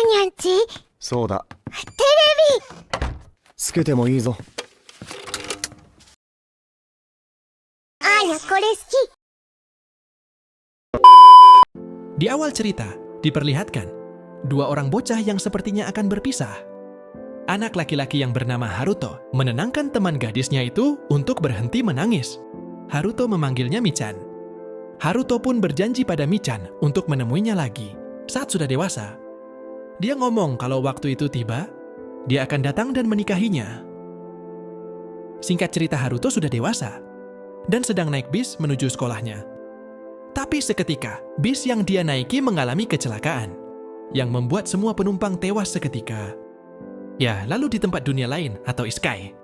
にゃんちそうだ。テレビつけてもいいぞ。あやこれ好き Di awal cerita, diperlihatkan dua orang bocah yang sepertinya akan berpisah. Anak laki-laki yang bernama Haruto menenangkan teman gadisnya itu untuk berhenti menangis. Haruto memanggilnya Michan. Haruto pun berjanji pada Michan untuk menemuinya lagi saat sudah dewasa. Dia ngomong kalau waktu itu tiba, dia akan datang dan menikahinya. Singkat cerita, Haruto sudah dewasa dan sedang naik bis menuju sekolahnya. Tapi seketika, bis yang dia naiki mengalami kecelakaan yang membuat semua penumpang tewas seketika. Ya, lalu di tempat dunia lain atau Iskai,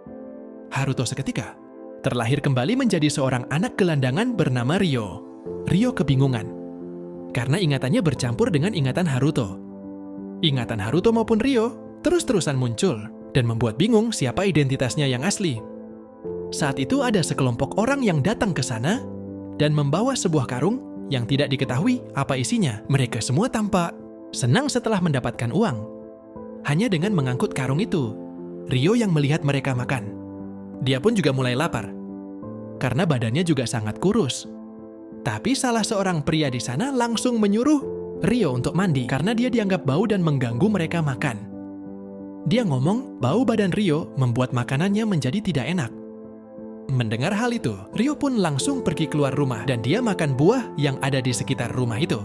Haruto seketika terlahir kembali menjadi seorang anak gelandangan bernama Ryo. Ryo kebingungan karena ingatannya bercampur dengan ingatan Haruto. Ingatan Haruto maupun Ryo terus-terusan muncul dan membuat bingung siapa identitasnya yang asli. Saat itu ada sekelompok orang yang datang ke sana dan membawa sebuah karung yang tidak diketahui apa isinya. Mereka semua tampak senang setelah mendapatkan uang. Hanya dengan mengangkut karung itu, Ryo yang melihat mereka makan. Dia pun juga mulai lapar, karena badannya juga sangat kurus. Tapi salah seorang pria di sana langsung menyuruh Ryo untuk mandi karena dia dianggap bau dan mengganggu mereka makan. Dia ngomong bau badan Ryo membuat makanannya menjadi tidak enak. Mendengar hal itu, Ryo pun langsung pergi keluar rumah dan dia makan buah yang ada di sekitar rumah itu.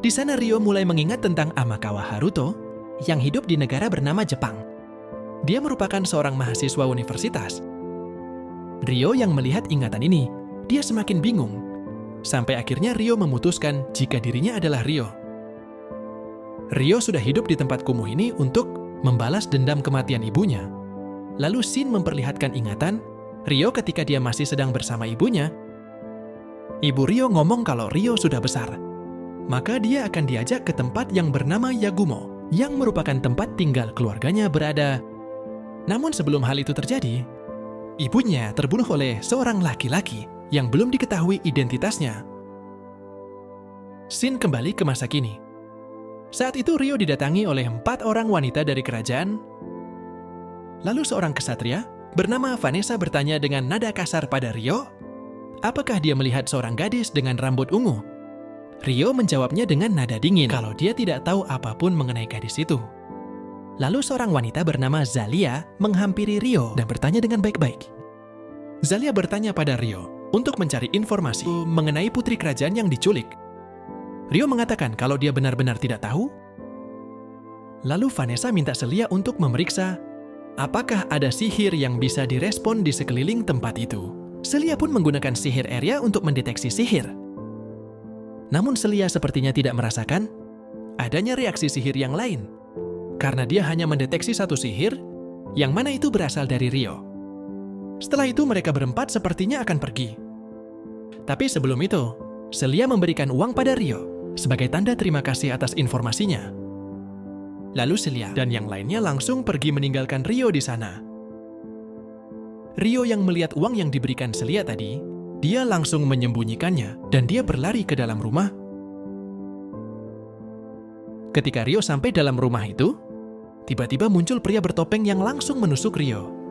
Di sana Ryo mulai mengingat tentang Amakawa Haruto yang hidup di negara bernama Jepang. Dia merupakan seorang mahasiswa universitas. Ryo yang melihat ingatan ini, dia semakin bingung. Sampai akhirnya Ryo memutuskan jika dirinya adalah Ryo. Ryo sudah hidup di tempat kumuh ini untuk membalas dendam kematian ibunya. Lalu Shin memperlihatkan ingatan Ryo ketika dia masih sedang bersama ibunya. Ibu Ryo ngomong kalau Ryo sudah besar, maka dia akan diajak ke tempat yang bernama Yagumo, yang merupakan tempat tinggal keluarganya berada. Namun sebelum hal itu terjadi, ibunya terbunuh oleh seorang laki-laki yang belum diketahui identitasnya. Shin kembali ke masa kini. Saat itu Ryo didatangi oleh 4 orang wanita dari kerajaan. Lalu seorang kesatria bernama Vanessa bertanya dengan nada kasar pada Ryo, apakah dia melihat seorang gadis dengan rambut ungu? Ryo menjawabnya dengan nada dingin kalau dia tidak tahu apapun mengenai gadis itu. Lalu seorang wanita bernama Zalia menghampiri Ryo dan bertanya dengan baik-baik. Zalia bertanya pada Ryo untuk mencari informasi mengenai putri kerajaan yang diculik. Ryo mengatakan kalau dia benar-benar tidak tahu. Lalu Vanessa minta Celia untuk memeriksa apakah ada sihir yang bisa direspon di sekeliling tempat itu. Celia pun menggunakan sihir area untuk mendeteksi sihir. Namun Celia sepertinya tidak merasakan adanya reaksi sihir yang lain, karena dia hanya mendeteksi satu sihir, yang mana itu berasal dari Ryo. Setelah itu mereka berempat sepertinya akan pergi. Tapi sebelum itu, Celia memberikan uang pada Ryo sebagai tanda terima kasih atas informasinya. Lalu Celia dan yang lainnya langsung pergi meninggalkan Ryo di sana. Ryo yang melihat uang yang diberikan Celia tadi, dia langsung menyembunyikannya dan dia berlari ke dalam rumah. Ketika Ryo sampai dalam rumah itu, tiba-tiba muncul pria bertopeng yang langsung menusuk Ryo.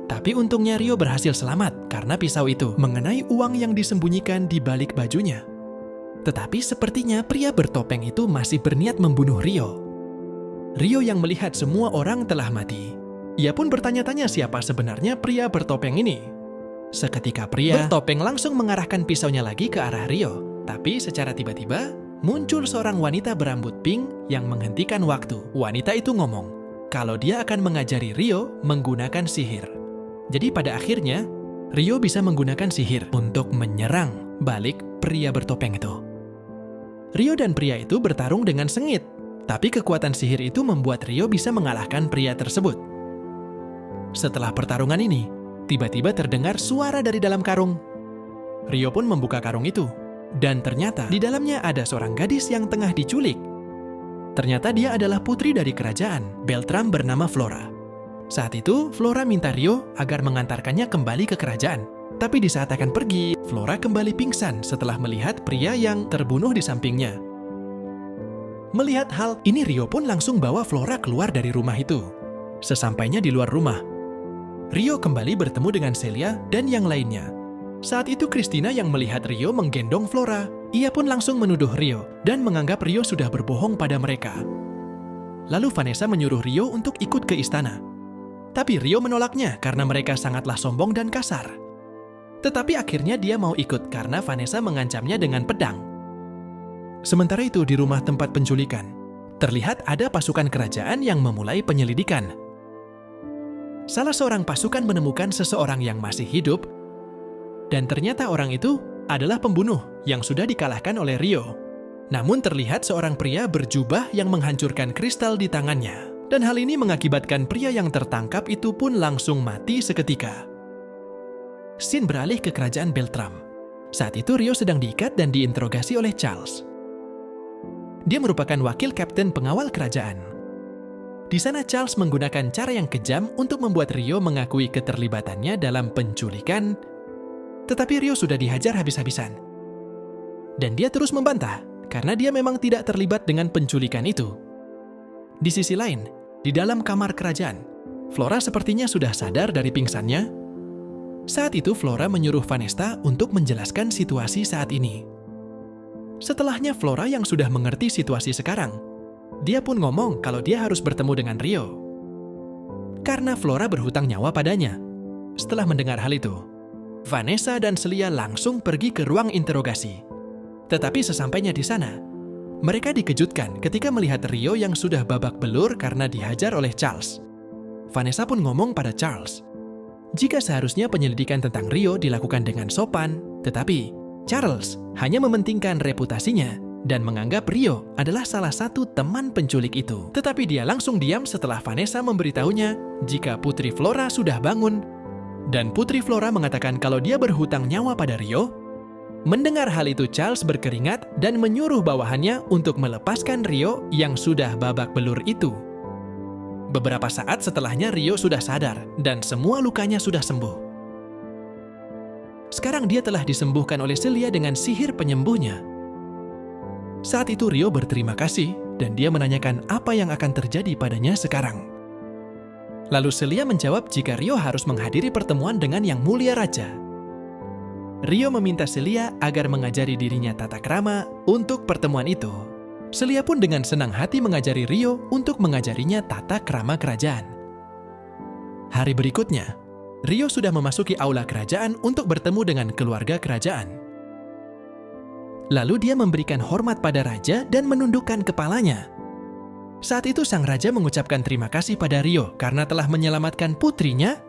Tapi untungnya Ryo berhasil selamat karena pisau itu mengenai uang yang disembunyikan di balik bajunya. Tetapi sepertinya pria bertopeng itu masih berniat membunuh Ryo. Ryo yang melihat semua orang telah mati, ia pun bertanya-tanya siapa sebenarnya pria bertopeng ini. Seketika pria bertopeng langsung mengarahkan pisaunya lagi ke arah Ryo. Tapi secara tiba-tiba, muncul seorang wanita berambut pink yang menghentikan waktu. Wanita itu ngomong kalau dia akan mengajari Ryo menggunakan sihir. Jadi pada akhirnya, Ryo bisa menggunakan sihir untuk menyerang balik pria bertopeng itu. Ryo dan pria itu bertarung dengan sengit, tapi kekuatan sihir itu membuat Ryo bisa mengalahkan pria tersebut. Setelah pertarungan ini, tiba-tiba terdengar suara dari dalam karung. Ryo pun membuka karung itu, dan ternyata di dalamnya ada seorang gadis yang tengah diculik. Ternyata dia adalah putri dari kerajaan, Beltram bernama Flora. Saat itu, Flora minta Ryo agar mengantarkannya kembali ke kerajaan. Tapi di saat akan pergi, Flora kembali pingsan setelah melihat pria yang terbunuh di sampingnya. Melihat hal ini, Rio pun langsung bawa Flora keluar dari rumah itu. Sesampainya di luar rumah, Rio kembali bertemu dengan Celia dan yang lainnya. Saat itu Christina yang melihat Rio menggendong Flora, ia pun langsung menuduh Rio dan menganggap Rio sudah berbohong pada mereka. Lalu Vanessa menyuruh Rio untuk ikut ke istana. Tapi Rio menolaknya karena mereka sangatlah sombong dan kasar. Tetapi akhirnya dia mau ikut karena Vanessa mengancamnya dengan pedang. Sementara itu di rumah tempat penculikan, terlihat ada pasukan kerajaan yang memulai penyelidikan. Salah seorang pasukan menemukan seseorang yang masih hidup, dan ternyata orang itu adalah pembunuh yang sudah dikalahkan oleh Rio. Namun terlihat seorang pria berjubah yang menghancurkan kristal di tangannya. Dan hal ini mengakibatkan pria yang tertangkap itu pun langsung mati seketika. Scene beralih ke kerajaan Beltram. Saat itu Rio sedang diikat dan diinterogasi oleh Charles. Dia merupakan wakil kapten pengawal kerajaan. Di sana Charles menggunakan cara yang kejam untuk membuat Rio mengakui keterlibatannya dalam penculikan, tetapi Rio sudah dihajar habis-habisan. Dan dia terus membantah, karena dia memang tidak terlibat dengan penculikan itu. Di sisi lain, di dalam kamar kerajaan, Flora sepertinya sudah sadar dari pingsannya. Saat itu Flora menyuruh Vanessa untuk menjelaskan situasi saat ini. Setelahnya Flora yang sudah mengerti situasi sekarang, dia pun ngomong kalau dia harus bertemu dengan Rio. Karena Flora berhutang nyawa padanya. Setelah mendengar hal itu, Vanessa dan Celia langsung pergi ke ruang interogasi. Tetapi sesampainya di sana, mereka dikejutkan ketika melihat Rio yang sudah babak belur karena dihajar oleh Charles. Vanessa pun ngomong pada Charles, jika seharusnya penyelidikan tentang Rio dilakukan dengan sopan, tetapi Charles hanya mementingkan reputasinya dan menganggap Rio adalah salah satu teman penculik itu. Tetapi dia langsung diam setelah Vanessa memberitahunya jika Putri Flora sudah bangun, dan Putri Flora mengatakan kalau dia berhutang nyawa pada Rio. Mendengar hal itu, Charles berkeringat dan menyuruh bawahannya untuk melepaskan Rio yang sudah babak belur itu. Beberapa saat setelahnya Rio sudah sadar dan semua lukanya sudah sembuh. Sekarang dia telah disembuhkan oleh Celia dengan sihir penyembuhnya. Saat itu Rio berterima kasih dan dia menanyakan apa yang akan terjadi padanya sekarang. Lalu Celia menjawab jika Rio harus menghadiri pertemuan dengan Yang Mulia Raja. Rio meminta Celia agar mengajari dirinya tata krama untuk pertemuan itu. Celia pun dengan senang hati mengajari Rio untuk mengajarinya tata krama kerajaan. Hari berikutnya, Rio sudah memasuki aula kerajaan untuk bertemu dengan keluarga kerajaan. Lalu dia memberikan hormat pada raja dan menundukkan kepalanya. Saat itu sang raja mengucapkan terima kasih pada Rio karena telah menyelamatkan putrinya.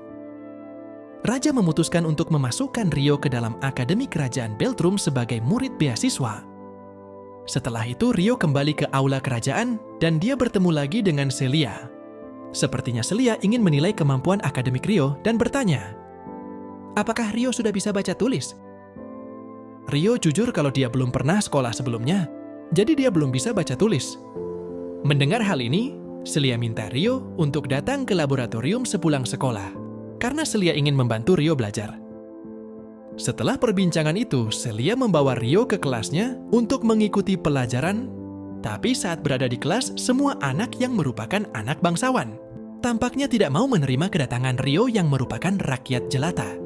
Raja memutuskan untuk memasukkan Rio ke dalam Akademi Kerajaan Beltrum sebagai murid beasiswa. Setelah itu Rio kembali ke aula kerajaan dan dia bertemu lagi dengan Celia. Sepertinya Celia ingin menilai kemampuan akademik Rio dan bertanya, apakah Rio sudah bisa baca tulis? Rio jujur kalau dia belum pernah sekolah sebelumnya, jadi dia belum bisa baca tulis. Mendengar hal ini, Celia minta Rio untuk datang ke laboratorium sepulang sekolah. Karena Celia ingin membantu Rio belajar. Setelah perbincangan itu, Celia membawa Rio ke kelasnya untuk mengikuti pelajaran. Tapi saat berada di kelas, semua anak yang merupakan anak bangsawan tampaknya tidak mau menerima kedatangan Rio yang merupakan rakyat jelata.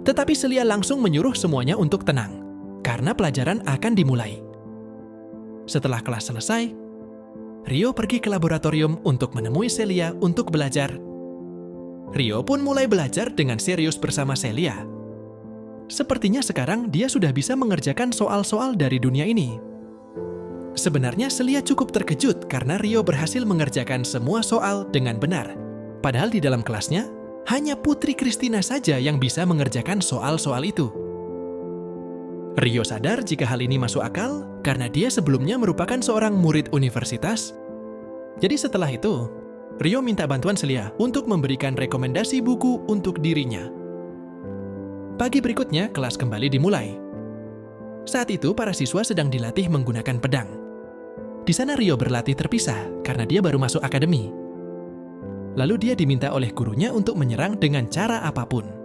Tetapi Celia langsung menyuruh semuanya untuk tenang, karena pelajaran akan dimulai. Setelah kelas selesai, Rio pergi ke laboratorium untuk menemui Celia untuk belajar. Rio pun mulai belajar dengan serius bersama Celia. Sepertinya sekarang dia sudah bisa mengerjakan soal-soal dari dunia ini. Sebenarnya Celia cukup terkejut karena Rio berhasil mengerjakan semua soal dengan benar. Padahal di dalam kelasnya, hanya Putri Christina saja yang bisa mengerjakan soal-soal itu. Rio sadar jika hal ini masuk akal karena dia sebelumnya merupakan seorang murid universitas. Jadi setelah itu, Rio minta bantuan Celia untuk memberikan rekomendasi buku untuk dirinya. Pagi berikutnya, kelas kembali dimulai. Saat itu, para siswa sedang dilatih menggunakan pedang. Di sana Rio berlatih terpisah karena dia baru masuk akademi. Lalu dia diminta oleh gurunya untuk menyerang dengan cara apapun.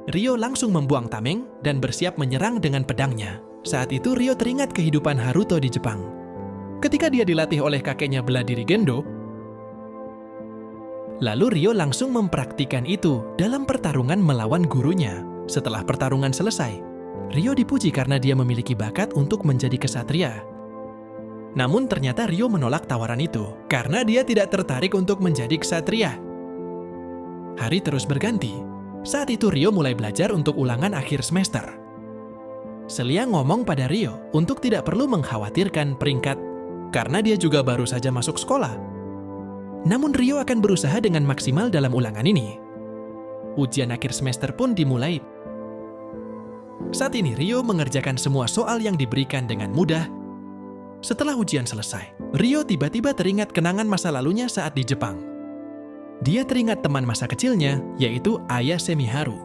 Rio langsung membuang tameng dan bersiap menyerang dengan pedangnya. Saat itu Rio teringat kehidupan Haruto di Jepang. Ketika dia dilatih oleh kakeknya bela diri Gendo, lalu Ryo langsung mempraktikkan itu dalam pertarungan melawan gurunya. Setelah pertarungan selesai, Ryo dipuji karena dia memiliki bakat untuk menjadi kesatria. Namun ternyata Ryo menolak tawaran itu karena dia tidak tertarik untuk menjadi kesatria. Hari terus berganti. Saat itu Ryo mulai belajar untuk ulangan akhir semester. Celia ngomong pada Ryo untuk tidak perlu mengkhawatirkan peringkat karena dia juga baru saja masuk sekolah. Namun Ryo akan berusaha dengan maksimal dalam ulangan ini. Ujian akhir semester pun dimulai. Saat ini Ryo mengerjakan semua soal yang diberikan dengan mudah. Setelah ujian selesai, Ryo tiba-tiba teringat kenangan masa lalunya saat di Jepang. Dia teringat teman masa kecilnya, yaitu Ayase Miharu.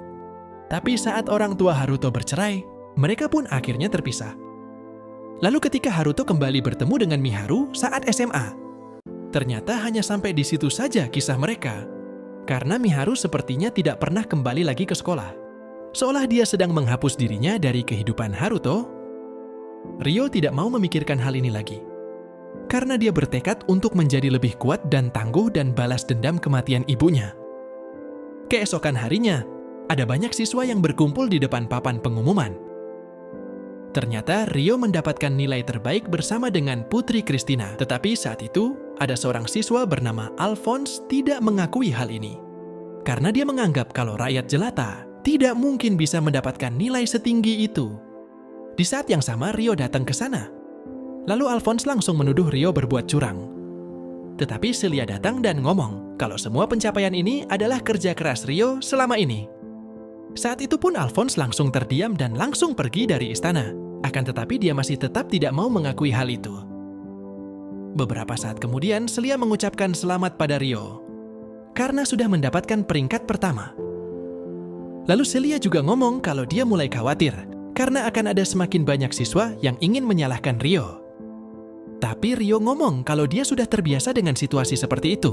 Tapi saat orang tua Haruto bercerai, mereka pun akhirnya terpisah. Lalu ketika Haruto kembali bertemu dengan Miharu saat SMA, ternyata hanya sampai di situ saja kisah mereka. Karena Miharu sepertinya tidak pernah kembali lagi ke sekolah. Seolah dia sedang menghapus dirinya dari kehidupan Haruto, Ryo tidak mau memikirkan hal ini lagi. Karena dia bertekad untuk menjadi lebih kuat dan tangguh dan balas dendam kematian ibunya. Keesokan harinya, ada banyak siswa yang berkumpul di depan papan pengumuman. Ternyata Ryo mendapatkan nilai terbaik bersama dengan Putri Christina. Tetapi saat itu, ada seorang siswa bernama Alphonse tidak mengakui hal ini. Karena dia menganggap kalau rakyat jelata tidak mungkin bisa mendapatkan nilai setinggi itu. Di saat yang sama, Ryo datang ke sana. Lalu Alphonse langsung menuduh Ryo berbuat curang. Tetapi Celia datang dan ngomong kalau semua pencapaian ini adalah kerja keras Ryo selama ini. Saat itu pun Alphonse langsung terdiam dan langsung pergi dari istana. Akan tetapi dia masih tetap tidak mau mengakui hal itu. Beberapa saat kemudian, Celia mengucapkan selamat pada Ryo karena sudah mendapatkan peringkat pertama. Lalu Celia juga ngomong kalau dia mulai khawatir karena akan ada semakin banyak siswa yang ingin menyalahkan Ryo. Tapi Ryo ngomong kalau dia sudah terbiasa dengan situasi seperti itu.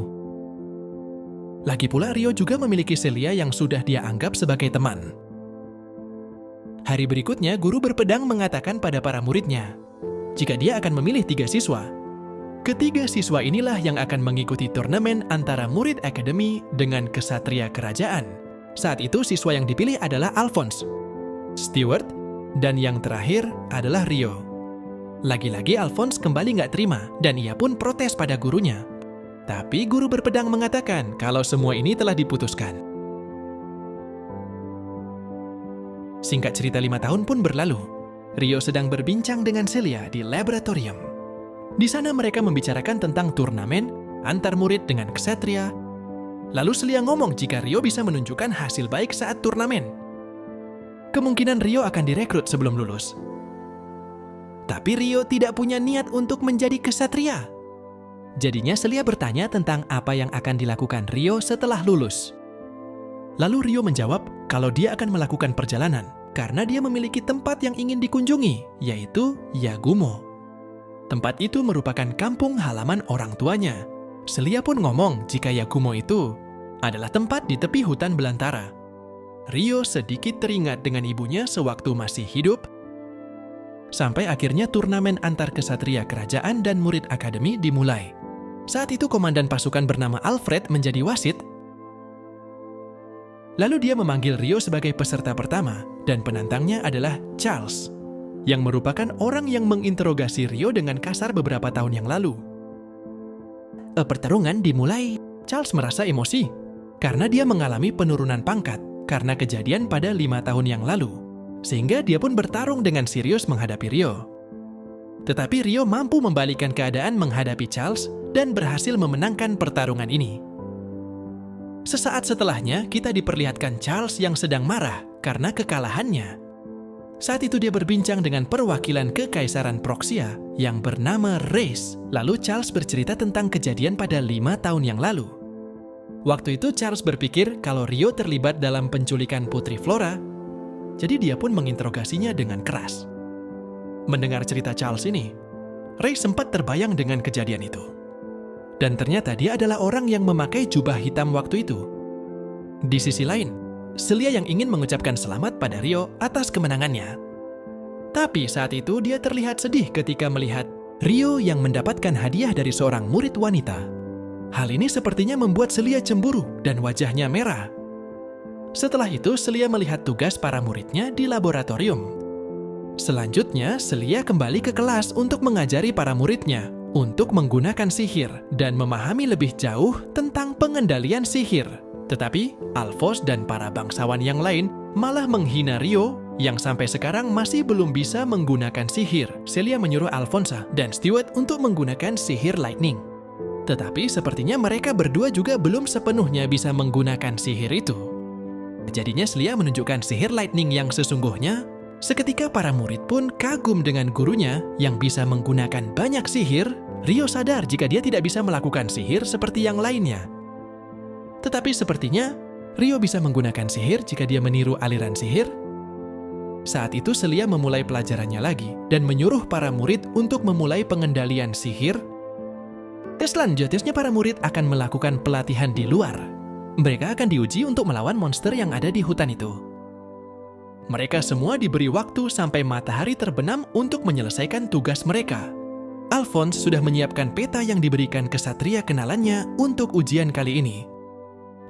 Lagi pula Ryo juga memiliki Celia yang sudah dia anggap sebagai teman. Hari berikutnya, guru berpedang mengatakan pada para muridnya, jika dia akan memilih 3 siswa, ketiga siswa inilah yang akan mengikuti turnamen antara murid akademi dengan kesatria kerajaan. Saat itu siswa yang dipilih adalah Alphonse, Stewart, dan yang terakhir adalah Ryo. Lagi-lagi Alphonse kembali nggak terima dan ia pun protes pada gurunya. Tapi guru berpedang mengatakan kalau semua ini telah diputuskan. Singkat cerita 5 tahun pun berlalu. Ryo sedang berbincang dengan Celia di laboratorium. Di sana mereka membicarakan tentang turnamen antar murid dengan kesatria. Lalu Celia ngomong jika Ryo bisa menunjukkan hasil baik saat turnamen, kemungkinan Ryo akan direkrut sebelum lulus. Tapi Ryo tidak punya niat untuk menjadi kesatria. Jadinya Celia bertanya tentang apa yang akan dilakukan Ryo setelah lulus. Lalu Ryo menjawab kalau dia akan melakukan perjalanan karena dia memiliki tempat yang ingin dikunjungi, yaitu Yagumo. Tempat itu merupakan kampung halaman orang tuanya. Celia pun ngomong jika Yagumo itu adalah tempat di tepi hutan belantara. Ryo sedikit teringat dengan ibunya sewaktu masih hidup, sampai akhirnya turnamen antar kesatria kerajaan dan murid akademi dimulai. Saat itu komandan pasukan bernama Alfred menjadi wasit. Lalu dia memanggil Ryo sebagai peserta pertama, dan penantangnya adalah Charles, yang merupakan orang yang menginterogasi Ryo dengan kasar beberapa tahun yang lalu. Pertarungan dimulai. Charles merasa emosi karena dia mengalami penurunan pangkat karena kejadian pada 5 tahun yang lalu, sehingga dia pun bertarung dengan serius menghadapi Ryo. Tetapi Ryo mampu membalikkan keadaan menghadapi Charles dan berhasil memenangkan pertarungan ini. Sesaat setelahnya, kita diperlihatkan Charles yang sedang marah karena kekalahannya. Saat itu dia berbincang dengan perwakilan Kekaisaran Proksia yang bernama Reis. Lalu Charles bercerita tentang kejadian pada 5 tahun yang lalu. Waktu itu Charles berpikir kalau Ryo terlibat dalam penculikan Putri Flora, jadi dia pun menginterogasinya dengan keras. Mendengar cerita Charles ini, Ray sempat terbayang dengan kejadian itu. Dan ternyata dia adalah orang yang memakai jubah hitam waktu itu. Di sisi lain, Celia yang ingin mengucapkan selamat pada Ryo atas kemenangannya. Tapi saat itu dia terlihat sedih ketika melihat Rio yang mendapatkan hadiah dari seorang murid wanita. Hal ini sepertinya membuat Celia cemburu dan wajahnya merah. Setelah itu, Celia melihat tugas para muridnya di laboratorium. Selanjutnya, Celia kembali ke kelas untuk mengajari para muridnya untuk menggunakan sihir dan memahami lebih jauh tentang pengendalian sihir. Tetapi, Alphonse dan para bangsawan yang lain malah menghina Rio yang sampai sekarang masih belum bisa menggunakan sihir. Celia menyuruh Alphonse dan Stewart untuk menggunakan sihir lightning. Tetapi sepertinya mereka berdua juga belum sepenuhnya bisa menggunakan sihir itu. Jadinya Celia menunjukkan sihir lightning yang sesungguhnya. Seketika para murid pun kagum dengan gurunya yang bisa menggunakan banyak sihir. Rio sadar jika dia tidak bisa melakukan sihir seperti yang lainnya. Tetapi sepertinya Rio bisa menggunakan sihir jika dia meniru aliran sihir. Saat itu Celia memulai pelajarannya lagi dan menyuruh para murid untuk memulai pengendalian sihir. Selanjutnya para murid akan melakukan pelatihan di luar. Mereka akan diuji untuk melawan monster yang ada di hutan itu. Mereka semua diberi waktu sampai matahari terbenam untuk menyelesaikan tugas mereka. Alphonse sudah menyiapkan peta yang diberikan kesatria kenalannya untuk ujian kali ini.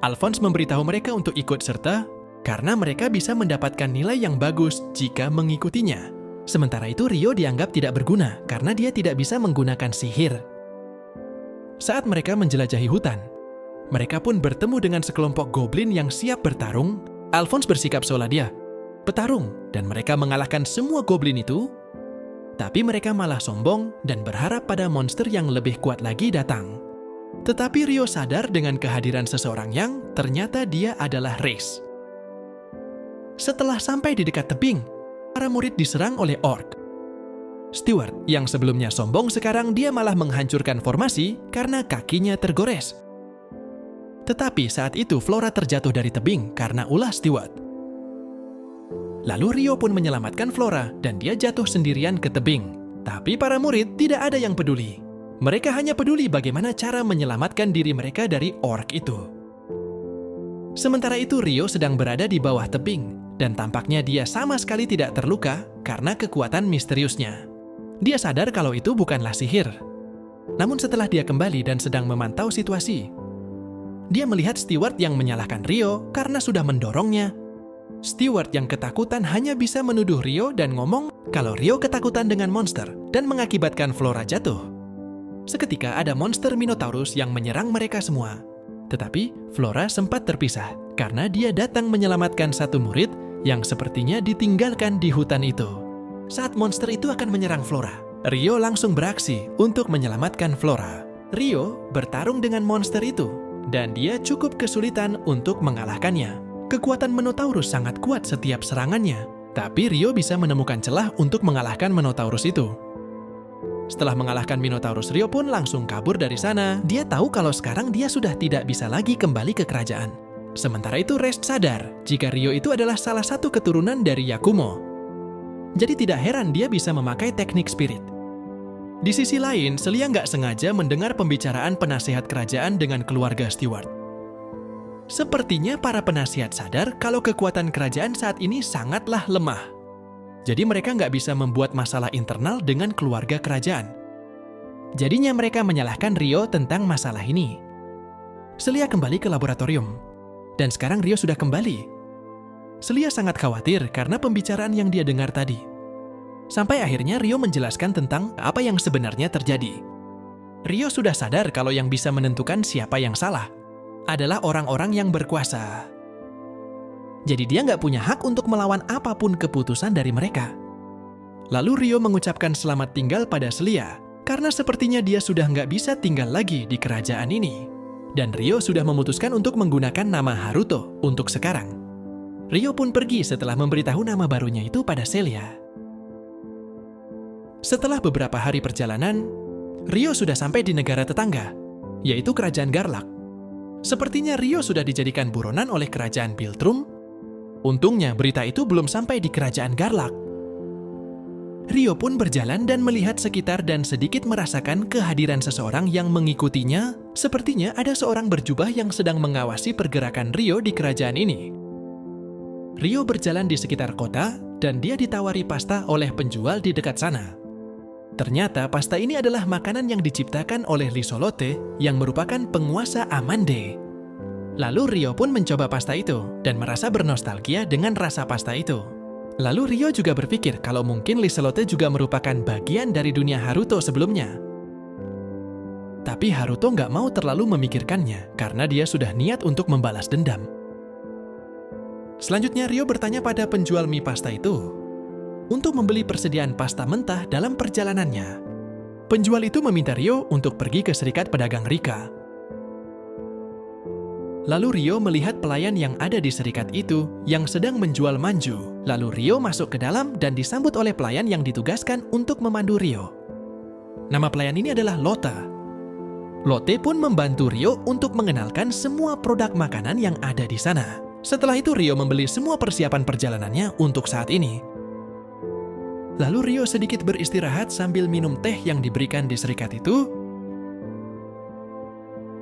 Alphonse memberitahu mereka untuk ikut serta karena mereka bisa mendapatkan nilai yang bagus jika mengikutinya. Sementara itu Rio dianggap tidak berguna karena dia tidak bisa menggunakan sihir. Saat mereka menjelajahi hutan, mereka pun bertemu dengan sekelompok goblin yang siap bertarung. Alphonse bersikap seolah dia petarung, dan mereka mengalahkan semua goblin itu. Tapi mereka malah sombong dan berharap pada monster yang lebih kuat lagi datang. Tetapi Rio sadar dengan kehadiran seseorang yang ternyata dia adalah Reis. Setelah sampai di dekat tebing, para murid diserang oleh orc. Stewart, yang sebelumnya sombong, sekarang dia malah menghancurkan formasi karena kakinya tergores. Tetapi saat itu Flora terjatuh dari tebing karena ulah Stewart. Lalu Rio pun menyelamatkan Flora dan dia jatuh sendirian ke tebing. Tapi para murid tidak ada yang peduli. Mereka hanya peduli bagaimana cara menyelamatkan diri mereka dari orc itu. Sementara itu Rio sedang berada di bawah tebing dan tampaknya dia sama sekali tidak terluka karena kekuatan misteriusnya. Dia sadar kalau itu bukanlah sihir. Namun setelah dia kembali dan sedang memantau situasi, dia melihat Stewart yang menyalahkan Rio karena sudah mendorongnya. Stewart yang ketakutan hanya bisa menuduh Rio dan ngomong kalau Rio ketakutan dengan monster dan mengakibatkan Flora jatuh. Seketika ada monster Minotaurus yang menyerang mereka semua. Tetapi Flora sempat terpisah karena dia datang menyelamatkan satu murid yang sepertinya ditinggalkan di hutan itu. Saat monster itu akan menyerang Flora, Rio langsung beraksi untuk menyelamatkan Flora. Rio bertarung dengan monster itu dan dia cukup kesulitan untuk mengalahkannya. Kekuatan Minotaurus sangat kuat setiap serangannya, tapi Rio bisa menemukan celah untuk mengalahkan Minotaurus itu. Setelah mengalahkan Minotaurus, Rio pun langsung kabur dari sana. Dia tahu kalau sekarang dia sudah tidak bisa lagi kembali ke kerajaan. Sementara itu Reis sadar jika Rio itu adalah salah satu keturunan dari Yakumo. Jadi tidak heran dia bisa memakai teknik spirit. Di sisi lain, Celia nggak sengaja mendengar pembicaraan penasehat kerajaan dengan keluarga Stewart. Sepertinya para penasihat sadar kalau kekuatan kerajaan saat ini sangatlah lemah. Jadi mereka nggak bisa membuat masalah internal dengan keluarga kerajaan. Jadinya mereka menyalahkan Rio tentang masalah ini. Celia kembali ke laboratorium. Dan sekarang Rio sudah kembali. Celia sangat khawatir karena pembicaraan yang dia dengar tadi. Sampai akhirnya Rio menjelaskan tentang apa yang sebenarnya terjadi. Rio sudah sadar kalau yang bisa menentukan siapa yang salah adalah orang-orang yang berkuasa. Jadi dia nggak punya hak untuk melawan apapun keputusan dari mereka. Lalu Rio mengucapkan selamat tinggal pada Celia, karena sepertinya dia sudah nggak bisa tinggal lagi di kerajaan ini. Dan Rio sudah memutuskan untuk menggunakan nama Haruto untuk sekarang. Rio pun pergi setelah memberitahu nama barunya itu pada Celia. Setelah beberapa hari perjalanan, Rio sudah sampai di negara tetangga, yaitu Kerajaan Garlak. Sepertinya Rio sudah dijadikan buronan oleh Kerajaan Biltrum. Untungnya berita itu belum sampai di Kerajaan Garlak. Rio pun berjalan dan melihat sekitar dan sedikit merasakan kehadiran seseorang yang mengikutinya. Sepertinya ada seorang berjubah yang sedang mengawasi pergerakan Rio di kerajaan ini. Rio berjalan di sekitar kota dan dia ditawari pasta oleh penjual di dekat sana. Ternyata pasta ini adalah makanan yang diciptakan oleh Liselotte yang merupakan penguasa Amande. Lalu Rio pun mencoba pasta itu dan merasa bernostalgia dengan rasa pasta itu. Lalu Rio juga berpikir kalau mungkin Liselotte juga merupakan bagian dari dunia Haruto sebelumnya. Tapi Haruto nggak mau terlalu memikirkannya karena dia sudah niat untuk membalas dendam. Selanjutnya Rio bertanya pada penjual mie pasta itu untuk membeli persediaan pasta mentah dalam perjalanannya. Penjual itu meminta Rio untuk pergi ke serikat pedagang Rika. Lalu Rio melihat pelayan yang ada di serikat itu yang sedang menjual manju. Lalu Rio masuk ke dalam dan disambut oleh pelayan yang ditugaskan untuk memandu Rio. Nama pelayan ini adalah Lotte. Lotte pun membantu Rio untuk mengenalkan semua produk makanan yang ada di sana. Setelah itu Rio membeli semua persiapan perjalanannya untuk saat ini. Lalu Rio sedikit beristirahat sambil minum teh yang diberikan di serikat itu.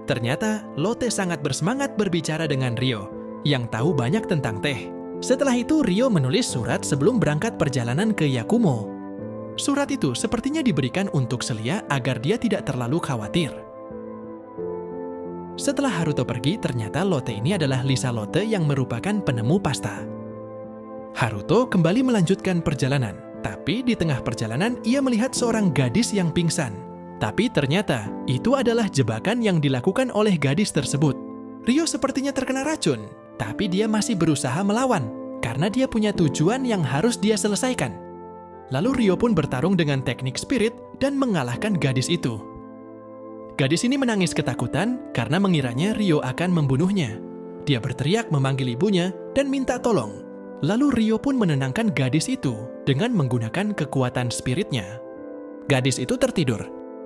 Ternyata Lotte sangat bersemangat berbicara dengan Rio, yang tahu banyak tentang teh. Setelah itu Rio menulis surat sebelum berangkat perjalanan ke Yakumo. Surat itu sepertinya diberikan untuk Celia agar dia tidak terlalu khawatir. Setelah Haruto pergi, ternyata Lotte ini adalah Liselotte yang merupakan penemu pasta. Haruto kembali melanjutkan perjalanan, tapi di tengah perjalanan ia melihat seorang gadis yang pingsan. Tapi ternyata itu adalah jebakan yang dilakukan oleh gadis tersebut. Rio sepertinya terkena racun, tapi dia masih berusaha melawan karena dia punya tujuan yang harus dia selesaikan. Lalu Rio pun bertarung dengan teknik spirit dan mengalahkan gadis itu. Gadis ini menangis ketakutan karena mengiranya Rio akan membunuhnya. Dia berteriak memanggil ibunya dan minta tolong. Lalu Rio pun menenangkan gadis itu dengan menggunakan kekuatan spiritnya. Gadis itu tertidur.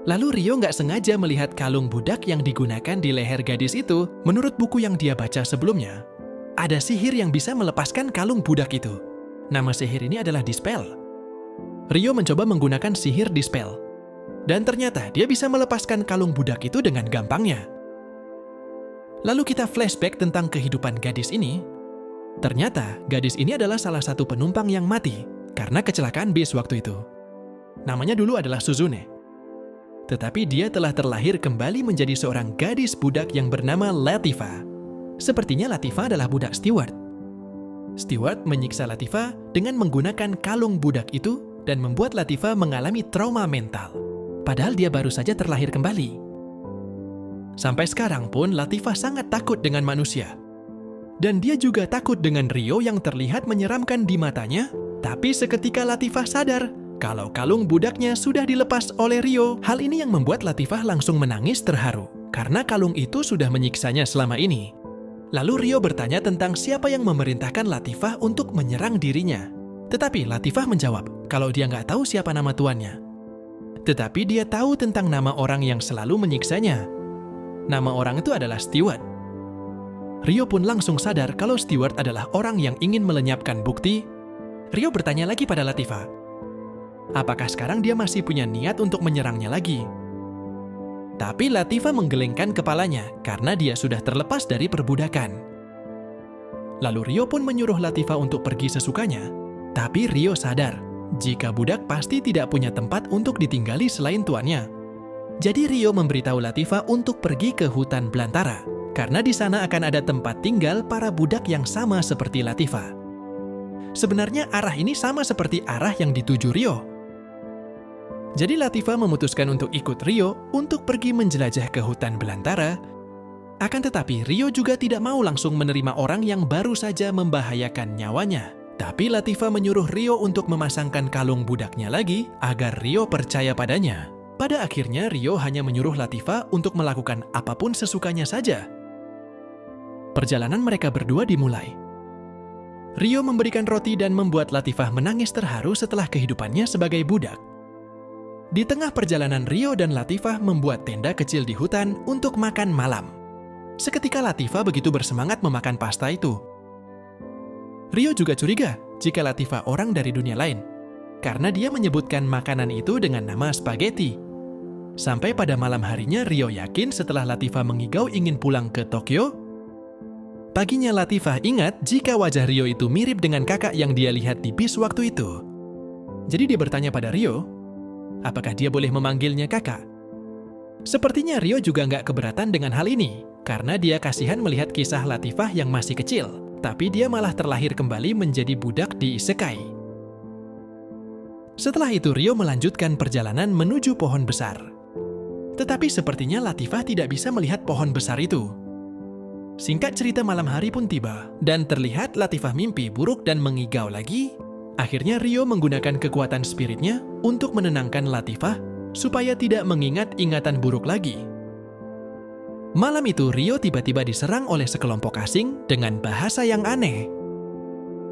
Lalu Rio nggak sengaja melihat kalung budak yang digunakan di leher gadis itu menurut buku yang dia baca sebelumnya. Ada sihir yang bisa melepaskan kalung budak itu. Nama sihir ini adalah Dispel. Rio mencoba menggunakan sihir Dispel. Dan ternyata dia bisa melepaskan kalung budak itu dengan gampangnya. Lalu kita flashback tentang kehidupan gadis ini. Ternyata gadis ini adalah salah satu penumpang yang mati karena kecelakaan bis waktu itu. Namanya dulu adalah Suzune. Tetapi dia telah terlahir kembali menjadi seorang gadis budak yang bernama Latifah. Sepertinya Latifah adalah budak Stewart. Stewart menyiksa Latifah dengan menggunakan kalung budak itu dan membuat Latifah mengalami trauma mental. Padahal dia baru saja terlahir kembali. Sampai sekarang pun Latifah sangat takut dengan manusia. Dan dia juga takut dengan Rio yang terlihat menyeramkan di matanya, tapi seketika Latifah sadar kalau kalung budaknya sudah dilepas oleh Rio. Hal ini yang membuat Latifah langsung menangis terharu, karena kalung itu sudah menyiksanya selama ini. Lalu Rio bertanya tentang siapa yang memerintahkan Latifah untuk menyerang dirinya. Tetapi Latifah menjawab kalau dia nggak tahu siapa nama tuannya. Tetapi dia tahu tentang nama orang yang selalu menyiksanya. Nama orang itu adalah Stewart. Rio pun langsung sadar kalau Stewart adalah orang yang ingin melenyapkan bukti. Rio bertanya lagi pada Latifah, apakah sekarang dia masih punya niat untuk menyerangnya lagi? Tapi Latifah menggelengkan kepalanya karena dia sudah terlepas dari perbudakan. Lalu Rio pun menyuruh Latifah untuk pergi sesukanya. Tapi Rio sadar jika budak pasti tidak punya tempat untuk ditinggali selain tuannya. Jadi Rio memberitahu Latifah untuk pergi ke hutan belantara, karena di sana akan ada tempat tinggal para budak yang sama seperti Latifah. Sebenarnya arah ini sama seperti arah yang dituju Rio. Jadi Latifah memutuskan untuk ikut Rio untuk pergi menjelajah ke hutan belantara. Akan tetapi Rio juga tidak mau langsung menerima orang yang baru saja membahayakan nyawanya. Tapi Latifah menyuruh Rio untuk memasangkan kalung budaknya lagi agar Rio percaya padanya. Pada akhirnya Rio hanya menyuruh Latifah untuk melakukan apapun sesukanya saja. Perjalanan mereka berdua dimulai. Rio memberikan roti dan membuat Latifah menangis terharu setelah kehidupannya sebagai budak. Di tengah perjalanan Rio dan Latifah membuat tenda kecil di hutan untuk makan malam. Seketika Latifah begitu bersemangat memakan pasta itu. Rio juga curiga jika Latifah orang dari dunia lain, karena dia menyebutkan makanan itu dengan nama spaghetti. Sampai pada malam harinya Rio yakin setelah Latifah mengigau ingin pulang ke Tokyo. Paginya Latifah ingat jika wajah Rio itu mirip dengan kakak yang dia lihat di bis waktu itu. Jadi dia bertanya pada Rio, apakah dia boleh memanggilnya kakak. Sepertinya Rio juga nggak keberatan dengan hal ini, karena dia kasihan melihat kisah Latifah yang masih kecil, tapi dia malah terlahir kembali menjadi budak di isekai. Setelah itu Rio melanjutkan perjalanan menuju pohon besar. Tetapi sepertinya Latifah tidak bisa melihat pohon besar itu. Singkat cerita, malam hari pun tiba, dan terlihat Latifah mimpi buruk dan mengigau lagi. Akhirnya Rio menggunakan kekuatan spiritnya untuk menenangkan Latifah supaya tidak mengingat ingatan buruk lagi. Malam itu Rio tiba-tiba diserang oleh sekelompok asing dengan bahasa yang aneh.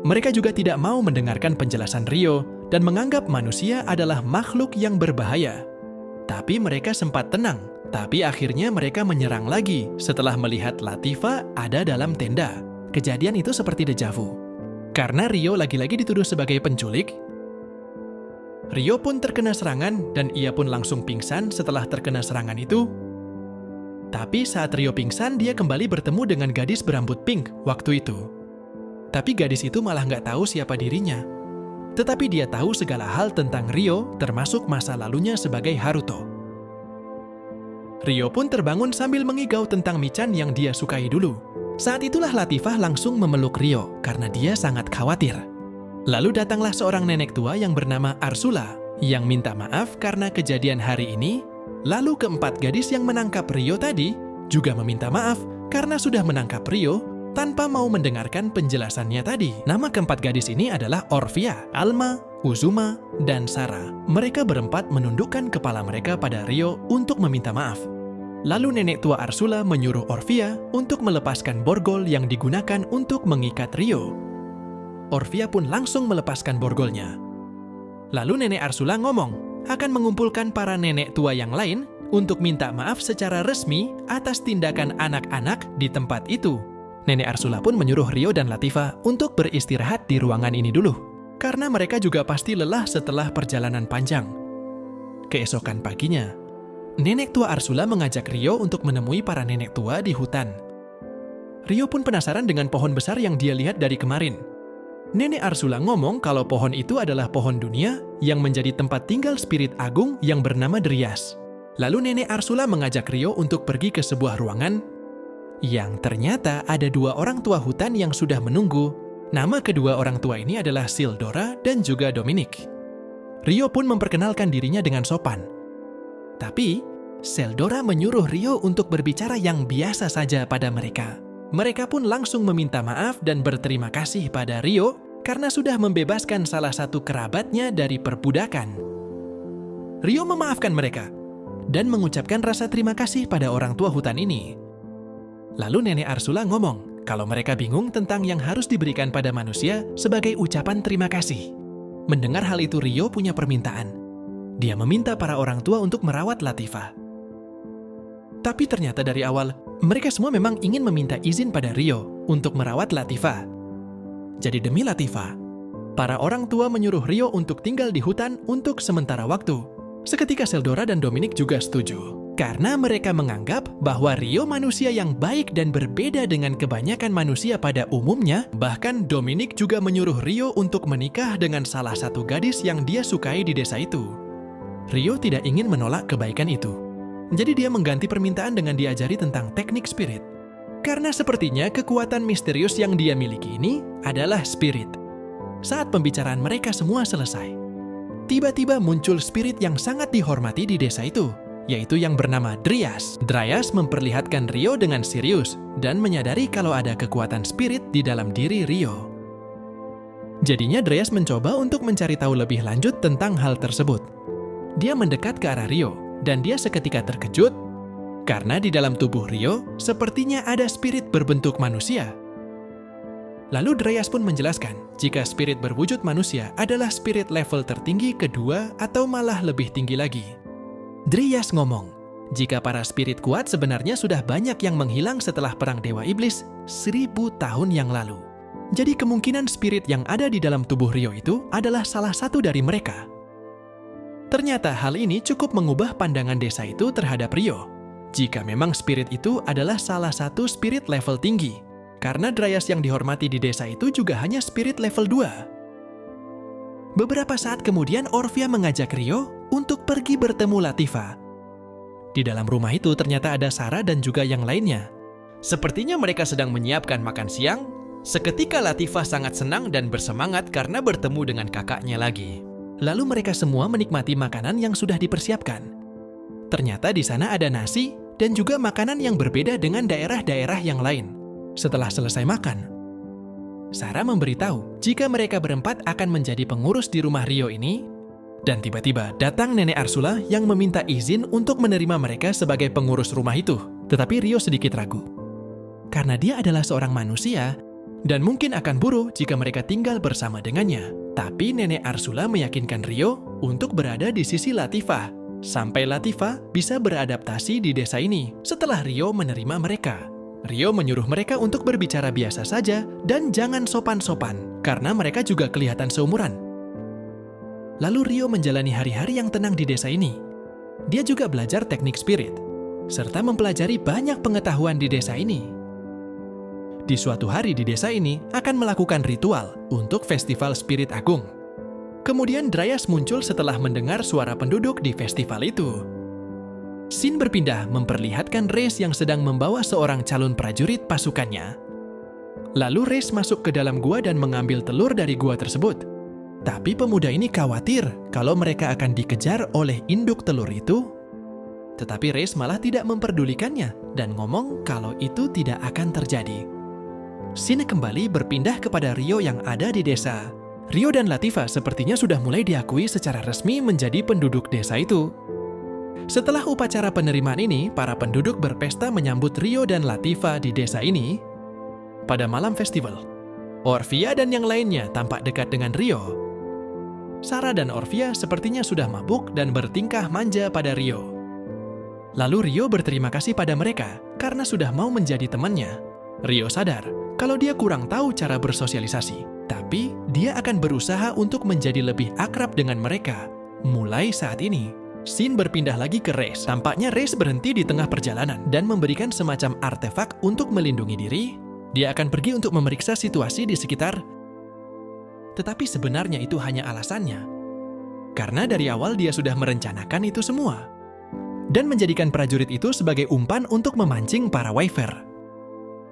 Mereka juga tidak mau mendengarkan penjelasan Rio dan menganggap manusia adalah makhluk yang berbahaya. Tapi mereka sempat tenang, tapi akhirnya mereka menyerang lagi setelah melihat Latifah ada dalam tenda. Kejadian itu seperti dejavu. Karena Rio lagi-lagi dituduh sebagai penculik, Rio pun terkena serangan dan ia pun langsung pingsan setelah terkena serangan itu. Tapi saat Rio pingsan, dia kembali bertemu dengan gadis berambut pink waktu itu. Tapi gadis itu malah nggak tahu siapa dirinya. Tetapi dia tahu segala hal tentang Rio, termasuk masa lalunya sebagai Haruto. Rio pun terbangun sambil mengigau tentang Michan yang dia sukai dulu. Saat itulah Latifah langsung memeluk Rio karena dia sangat khawatir. Lalu datanglah seorang nenek tua yang bernama Arsula yang minta maaf karena kejadian hari ini. Lalu keempat gadis yang menangkap Rio tadi juga meminta maaf karena sudah menangkap Rio tanpa mau mendengarkan penjelasannya tadi. Nama keempat gadis ini adalah Orphea, Alma, Uzuma, dan Sarah. Mereka berempat menundukkan kepala mereka pada Rio untuk meminta maaf. Lalu nenek tua Arsula menyuruh Orphea untuk melepaskan borgol yang digunakan untuk mengikat Rio. Orphea pun langsung melepaskan borgolnya. Lalu nenek Arsula ngomong akan mengumpulkan para nenek tua yang lain untuk minta maaf secara resmi atas tindakan anak-anak di tempat itu. Nenek Arsula pun menyuruh Rio dan Latifah untuk beristirahat di ruangan ini dulu, karena mereka juga pasti lelah setelah perjalanan panjang. Keesokan paginya, nenek tua Arsula mengajak Rio untuk menemui para nenek tua di hutan. Rio pun penasaran dengan pohon besar yang dia lihat dari kemarin. Nenek Arsula ngomong kalau pohon itu adalah pohon dunia yang menjadi tempat tinggal spirit agung yang bernama Dryas. Lalu nenek Arsula mengajak Rio untuk pergi ke sebuah ruangan yang ternyata ada dua orang tua hutan yang sudah menunggu. Nama kedua orang tua ini adalah Sildora dan juga Dominic. Rio pun memperkenalkan dirinya dengan sopan. Tapi, Sildora menyuruh Rio untuk berbicara yang biasa saja pada mereka. Mereka pun langsung meminta maaf dan berterima kasih pada Rio karena sudah membebaskan salah satu kerabatnya dari perbudakan. Rio memaafkan mereka dan mengucapkan rasa terima kasih pada orang tua hutan ini. Lalu nenek Arsula ngomong kalau mereka bingung tentang yang harus diberikan pada manusia sebagai ucapan terima kasih. Mendengar hal itu, Rio punya permintaan. Dia meminta para orang tua untuk merawat Latifah. Tapi ternyata dari awal, mereka semua memang ingin meminta izin pada Rio untuk merawat Latifah. Jadi demi Latifah, para orang tua menyuruh Rio untuk tinggal di hutan untuk sementara waktu. Seketika Sildora dan Dominic juga setuju. Karena mereka menganggap bahwa Rio manusia yang baik dan berbeda dengan kebanyakan manusia pada umumnya. Bahkan Dominic juga menyuruh Rio untuk menikah dengan salah satu gadis yang dia sukai di desa itu. Rio tidak ingin menolak kebaikan itu. Jadi dia mengganti permintaan dengan diajari tentang teknik spirit. Karena sepertinya kekuatan misterius yang dia miliki ini adalah spirit. Saat pembicaraan mereka semua selesai, tiba-tiba muncul spirit yang sangat dihormati di desa itu, yaitu yang bernama Dryas. Dryas memperlihatkan Rio dengan serius dan menyadari kalau ada kekuatan spirit di dalam diri Rio. Jadinya Dryas mencoba untuk mencari tahu lebih lanjut tentang hal tersebut. Dia mendekat ke arah Rio dan dia seketika terkejut karena di dalam tubuh Rio sepertinya ada spirit berbentuk manusia. Lalu Dryas pun menjelaskan jika spirit berwujud manusia adalah spirit level tertinggi kedua atau malah lebih tinggi lagi. Dryas ngomong, jika para spirit kuat sebenarnya sudah banyak yang menghilang setelah perang Dewa Iblis 1000 tahun yang lalu. Jadi kemungkinan spirit yang ada di dalam tubuh Rio itu adalah salah satu dari mereka. Ternyata hal ini cukup mengubah pandangan desa itu terhadap Rio. Jika memang spirit itu adalah salah satu spirit level tinggi. Karena Dryas yang dihormati di desa itu juga hanya spirit level 2. Beberapa saat kemudian Orphea mengajak Rio untuk pergi bertemu Latifah. Di dalam rumah itu ternyata ada Sarah dan juga yang lainnya. Sepertinya mereka sedang menyiapkan makan siang. Seketika Latifah sangat senang dan bersemangat karena bertemu dengan kakaknya lagi. Lalu mereka semua menikmati makanan yang sudah dipersiapkan. Ternyata di sana ada nasi dan juga makanan yang berbeda dengan daerah-daerah yang lain. Setelah selesai makan, Sarah memberitahu jika mereka berempat akan menjadi pengurus di rumah Rio ini. Dan tiba-tiba datang Nenek Arsula yang meminta izin untuk menerima mereka sebagai pengurus rumah itu. Tetapi Rio sedikit ragu. Karena dia adalah seorang manusia, dan mungkin akan buruk jika mereka tinggal bersama dengannya. Tapi Nenek Arsula meyakinkan Rio untuk berada di sisi Latifah, sampai Latifah bisa beradaptasi di desa ini setelah Rio menerima mereka. Rio menyuruh mereka untuk berbicara biasa saja dan jangan sopan-sopan, karena mereka juga kelihatan seumuran. Lalu Rio menjalani hari-hari yang tenang di desa ini. Dia juga belajar teknik spirit, serta mempelajari banyak pengetahuan di desa ini. Di suatu hari di desa ini akan melakukan ritual untuk festival spirit agung. Kemudian Dryas muncul setelah mendengar suara penduduk di festival itu. Scene berpindah memperlihatkan Reis yang sedang membawa seorang calon prajurit pasukannya. Lalu Reis masuk ke dalam gua dan mengambil telur dari gua tersebut. Tapi pemuda ini khawatir kalau mereka akan dikejar oleh induk telur itu. Tetapi Reis malah tidak memperdulikannya dan ngomong kalau itu tidak akan terjadi. Scene kembali berpindah kepada Rio yang ada di desa. Rio dan Latifah sepertinya sudah mulai diakui secara resmi menjadi penduduk desa itu. Setelah upacara penerimaan ini, para penduduk berpesta menyambut Rio dan Latifah di desa ini. Pada malam festival, Orvia dan yang lainnya tampak dekat dengan Rio. Sarah dan Orvia sepertinya sudah mabuk dan bertingkah manja pada Rio. Lalu Rio berterima kasih pada mereka karena sudah mau menjadi temannya. Rio sadar kalau dia kurang tahu cara bersosialisasi, tapi dia akan berusaha untuk menjadi lebih akrab dengan mereka. Mulai saat ini, scene berpindah lagi ke Reis. Tampaknya Reis berhenti di tengah perjalanan dan memberikan semacam artefak untuk melindungi diri. Dia akan pergi untuk memeriksa situasi di sekitar. Tetapi sebenarnya itu hanya alasannya. Karena dari awal dia sudah merencanakan itu semua. Dan menjadikan prajurit itu sebagai umpan untuk memancing para Wyver.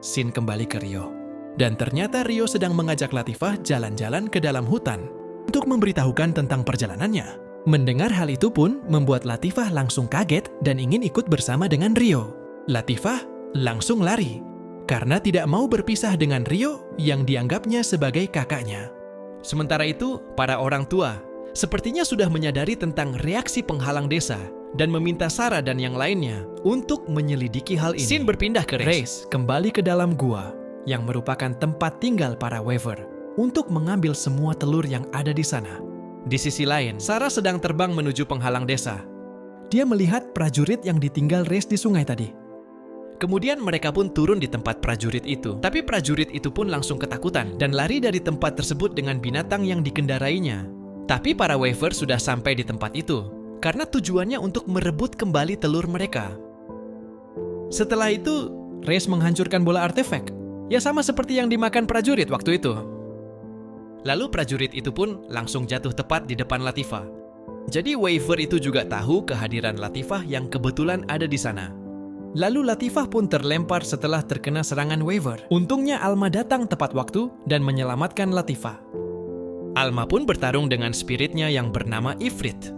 Scene kembali ke Rio. Dan ternyata Rio sedang mengajak Latifah jalan-jalan ke dalam hutan untuk memberitahukan tentang perjalanannya. Mendengar hal itu pun membuat Latifah langsung kaget dan ingin ikut bersama dengan Rio. Latifah langsung lari karena tidak mau berpisah dengan Rio yang dianggapnya sebagai kakaknya. Sementara itu, para orang tua sepertinya sudah menyadari tentang reaksi penghalang desa dan meminta Sarah dan yang lainnya untuk menyelidiki hal ini. Scene berpindah ke Reis kembali ke dalam gua yang merupakan tempat tinggal para Wyver untuk mengambil semua telur yang ada di sana. Di sisi lain, Sarah sedang terbang menuju penghalang desa. Dia melihat prajurit yang ditinggal Reis di sungai tadi. Kemudian mereka pun turun di tempat prajurit itu. Tapi prajurit itu pun langsung ketakutan dan lari dari tempat tersebut dengan binatang yang dikendarainya. Tapi para Wyver sudah sampai di tempat itu karena tujuannya untuk merebut kembali telur mereka. Setelah itu, Reis menghancurkan bola artefak. Ya sama seperti yang dimakan prajurit waktu itu. Lalu prajurit itu pun langsung jatuh tepat di depan Latifah. Jadi Wyver itu juga tahu kehadiran Latifah yang kebetulan ada di sana. Lalu Latifah pun terlempar setelah terkena serangan Wyver. Untungnya Alma datang tepat waktu dan menyelamatkan Latifah. Alma pun bertarung dengan spiritnya yang bernama Ifrit.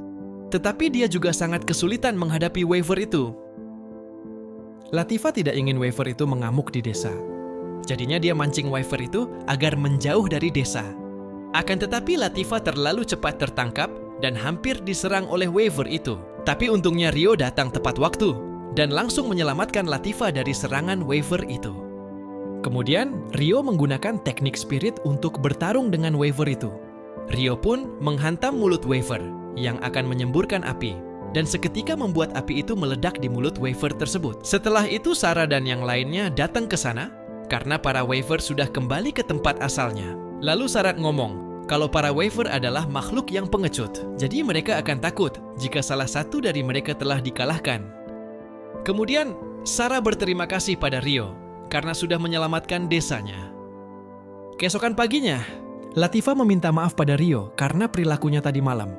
Tetapi dia juga sangat kesulitan menghadapi Wyver itu. Latifah tidak ingin Wyver itu mengamuk di desa. Jadinya dia mancing Wyver itu agar menjauh dari desa. Akan tetapi Latifah terlalu cepat tertangkap dan hampir diserang oleh Wyver itu. Tapi untungnya Rio datang tepat waktu dan langsung menyelamatkan Latifah dari serangan Wyver itu. Kemudian Rio menggunakan teknik spirit untuk bertarung dengan Wyver itu. Rio pun menghantam mulut Wyver yang akan menyemburkan api dan seketika membuat api itu meledak di mulut Wyver tersebut. Setelah itu Sarah dan yang lainnya datang ke sana karena para Wyver sudah kembali ke tempat asalnya. Lalu Sarah ngomong kalau para Wyver adalah makhluk yang pengecut. Jadi mereka akan takut jika salah satu dari mereka telah dikalahkan. Kemudian Sarah berterima kasih pada Rio karena sudah menyelamatkan desanya. Keesokan paginya, Latifah meminta maaf pada Rio karena perilakunya tadi malam.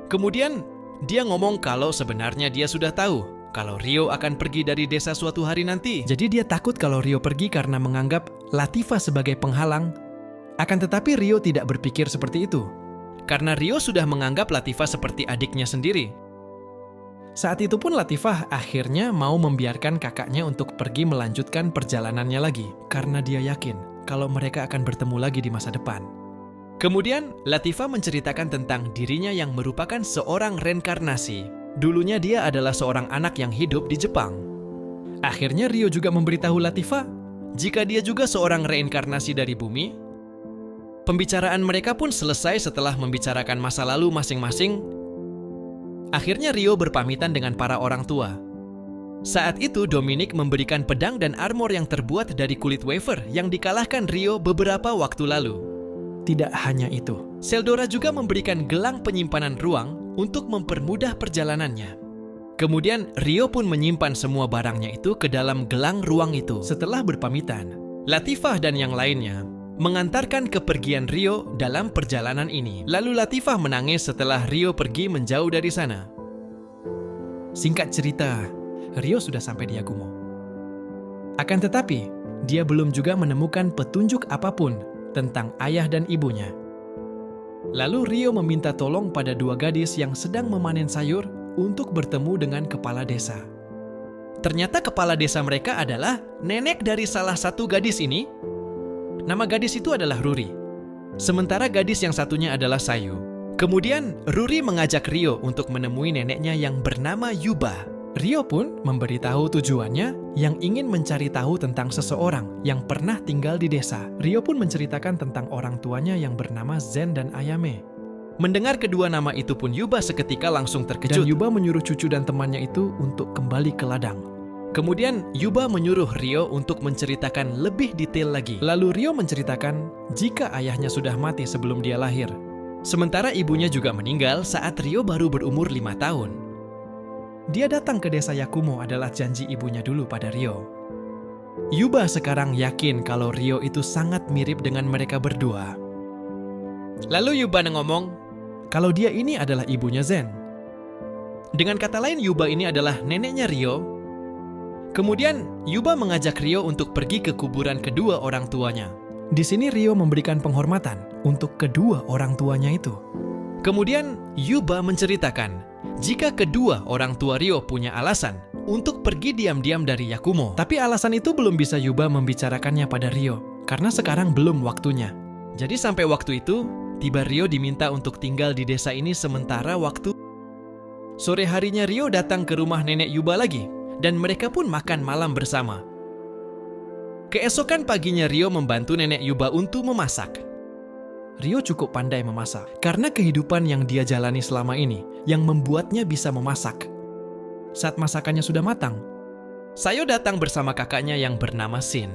Kemudian Dia ngomong kalau sebenarnya dia sudah tahu kalau Rio akan pergi dari desa suatu hari nanti. Jadi dia takut kalau Rio pergi karena menganggap Latifah sebagai penghalang. Akan tetapi Rio tidak berpikir seperti itu. Karena Rio sudah menganggap Latifah seperti adiknya sendiri. Saat itu pun Latifah akhirnya mau membiarkan kakaknya untuk pergi melanjutkan perjalanannya lagi. Karena dia yakin kalau mereka akan bertemu lagi di masa depan. Kemudian, Latifah menceritakan tentang dirinya yang merupakan seorang reinkarnasi. Dulunya dia adalah seorang anak yang hidup di Jepang. Akhirnya Rio juga memberitahu Latifah jika dia juga seorang reinkarnasi dari bumi. Pembicaraan mereka pun selesai setelah membicarakan masa lalu masing-masing. Akhirnya Rio berpamitan dengan para orang tua. Saat itu Dominic memberikan pedang dan armor yang terbuat dari kulit wafer yang dikalahkan Rio beberapa waktu lalu. Tidak hanya itu, Seldora juga memberikan gelang penyimpanan ruang untuk mempermudah perjalanannya. Kemudian Rio pun menyimpan semua barangnya itu ke dalam gelang ruang itu. Setelah berpamitan, Latifah dan yang lainnya mengantarkan kepergian Rio dalam perjalanan ini. Lalu Latifah menangis setelah Rio pergi menjauh dari sana. Singkat cerita, Rio sudah sampai di Yakumo. Akan tetapi, dia belum juga menemukan petunjuk apapun tentang ayah dan ibunya. Lalu Rio meminta tolong pada dua gadis yang sedang memanen sayur untuk bertemu dengan kepala desa. Ternyata kepala desa mereka adalah nenek dari salah satu gadis ini. Nama gadis itu adalah Ruri. Sementara gadis yang satunya adalah Sayu. Kemudian Ruri mengajak Rio untuk menemui neneknya yang bernama Yuba. Rio pun memberitahu tujuannya yang ingin mencari tahu tentang seseorang yang pernah tinggal di desa. Rio pun menceritakan tentang orang tuanya yang bernama Zen dan Ayame. Mendengar kedua nama itu pun Yuba seketika langsung terkejut. Dan Yuba menyuruh cucu dan temannya itu untuk kembali ke ladang. Kemudian Yuba menyuruh Rio untuk menceritakan lebih detail lagi. Lalu Rio menceritakan jika ayahnya sudah mati sebelum dia lahir. Sementara ibunya juga meninggal saat Rio baru berumur 5 tahun. Dia datang ke desa Yakumo adalah janji ibunya dulu pada Rio. Yuba sekarang yakin kalau Rio itu sangat mirip dengan mereka berdua. Lalu Yuba ngomong kalau dia ini adalah ibunya Zen. Dengan kata lain, Yuba ini adalah neneknya Rio. Kemudian Yuba mengajak Rio untuk pergi ke kuburan kedua orang tuanya. Di sini Rio memberikan penghormatan untuk kedua orang tuanya itu. Kemudian Yuba menceritakan jika kedua orang tua Rio punya alasan untuk pergi diam-diam dari Yakumo. Tapi alasan itu belum bisa Yuba membicarakannya pada Rio, karena sekarang belum waktunya. Jadi sampai waktu itu, tiba Rio diminta untuk tinggal di desa ini sementara waktu. Sore harinya Rio datang ke rumah nenek Yuba lagi, dan mereka pun makan malam bersama. Keesokan paginya Rio membantu nenek Yuba untuk memasak. Rio cukup pandai memasak karena kehidupan yang dia jalani selama ini yang membuatnya bisa memasak. Saat masakannya sudah matang, Sayo datang bersama kakaknya yang bernama Shin.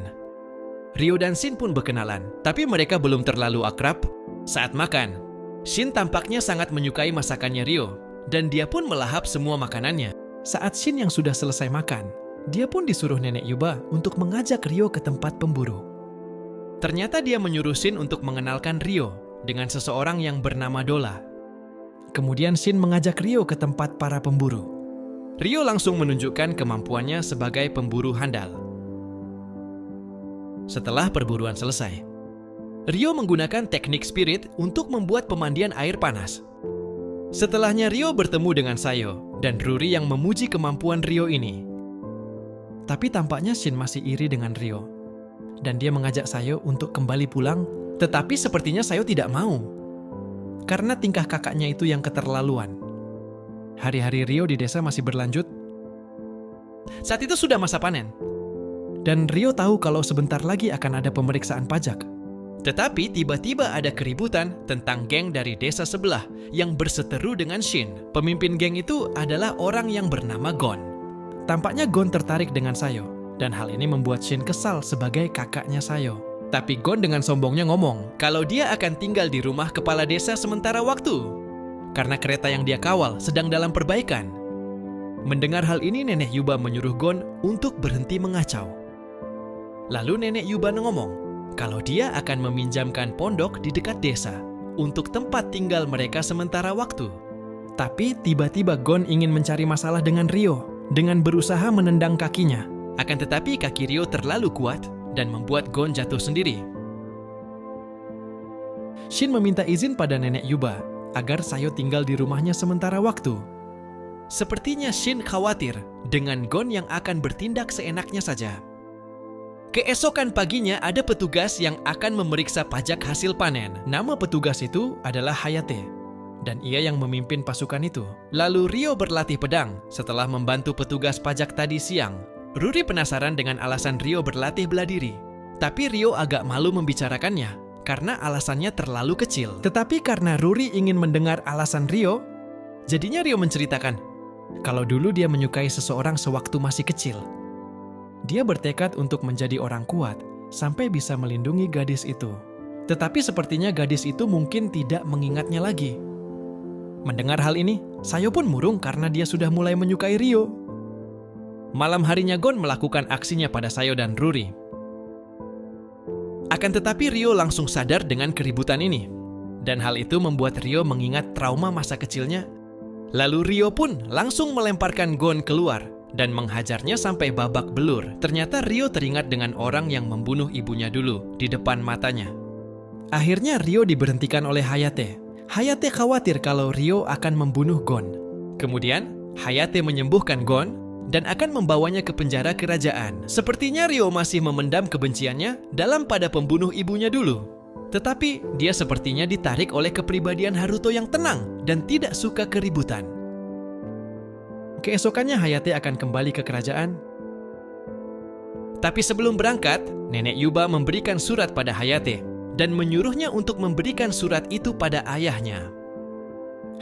Rio dan Shin pun berkenalan, tapi mereka belum terlalu akrab. Saat makan, Shin tampaknya sangat menyukai masakannya Rio, dan dia pun melahap semua makanannya. Saat Shin yang sudah selesai makan, dia pun disuruh nenek Yuba untuk mengajak Rio ke tempat pemburu. Ternyata dia menyuruh Shin untuk mengenalkan Rio dengan seseorang yang bernama Dola. Kemudian Shin mengajak Rio ke tempat para pemburu. Rio langsung menunjukkan kemampuannya sebagai pemburu handal. Setelah perburuan selesai, Rio menggunakan teknik spirit untuk membuat pemandian air panas. Setelahnya Rio bertemu dengan Sayo dan Ruri yang memuji kemampuan Rio ini. Tapi tampaknya Shin masih iri dengan Rio. Dan dia mengajak Sayo untuk kembali pulang, tetapi sepertinya Sayo tidak mau. Karena tingkah kakaknya itu yang keterlaluan. Hari-hari Rio di desa masih berlanjut. Saat itu sudah masa panen. Dan Rio tahu kalau sebentar lagi akan ada pemeriksaan pajak. Tetapi tiba-tiba ada keributan tentang geng dari desa sebelah yang berseteru dengan Shin. Pemimpin geng itu adalah orang yang bernama Gon. Tampaknya Gon tertarik dengan Sayo. Dan hal ini membuat Shin kesal sebagai kakaknya Sayo. Tapi Gon dengan sombongnya ngomong kalau dia akan tinggal di rumah kepala desa sementara waktu. Karena kereta yang dia kawal sedang dalam perbaikan. Mendengar hal ini, nenek Yuba menyuruh Gon untuk berhenti mengacau. Lalu nenek Yuba ngomong kalau dia akan meminjamkan pondok di dekat desa untuk tempat tinggal mereka sementara waktu. Tapi tiba-tiba Gon ingin mencari masalah dengan Ryo dengan berusaha menendang kakinya. Akan tetapi kaki Ryo terlalu kuat dan membuat Gon jatuh sendiri. Shin meminta izin pada Nenek Yuba agar Sayo tinggal di rumahnya sementara waktu. Sepertinya Shin khawatir dengan Gon yang akan bertindak seenaknya saja. Keesokan paginya ada petugas yang akan memeriksa pajak hasil panen. Nama petugas itu adalah Hayate, dan ia yang memimpin pasukan itu. Lalu Ryo berlatih pedang setelah membantu petugas pajak tadi siang. Ruri penasaran dengan alasan Ryo berlatih bela diri, tapi Ryo agak malu membicarakannya karena alasannya terlalu kecil. Tetapi karena Ruri ingin mendengar alasan Ryo, jadinya Ryo menceritakan kalau dulu dia menyukai seseorang sewaktu masih kecil. Dia bertekad untuk menjadi orang kuat sampai bisa melindungi gadis itu. Tetapi sepertinya gadis itu mungkin tidak mengingatnya lagi. Mendengar hal ini, Sayo pun murung karena dia sudah mulai menyukai Ryo. Malam harinya Gon melakukan aksinya pada Sayo dan Ruri. Akan tetapi Ryo langsung sadar dengan keributan ini. Dan hal itu membuat Ryo mengingat trauma masa kecilnya. Lalu Ryo pun langsung melemparkan Gon keluar dan menghajarnya sampai babak belur. Ternyata Ryo teringat dengan orang yang membunuh ibunya dulu di depan matanya. Akhirnya Ryo diberhentikan oleh Hayate. Hayate khawatir kalau Ryo akan membunuh Gon. Kemudian Hayate menyembuhkan Gon dan akan membawanya ke penjara kerajaan. Sepertinya Ryo masih memendam kebenciannya dalam pada pembunuh ibunya dulu. Tetapi dia sepertinya ditarik oleh kepribadian Haruto yang tenang dan tidak suka keributan. Keesokannya Hayate akan kembali ke kerajaan. Tapi sebelum berangkat, Nenek Yuba memberikan surat pada Hayate dan menyuruhnya untuk memberikan surat itu pada ayahnya.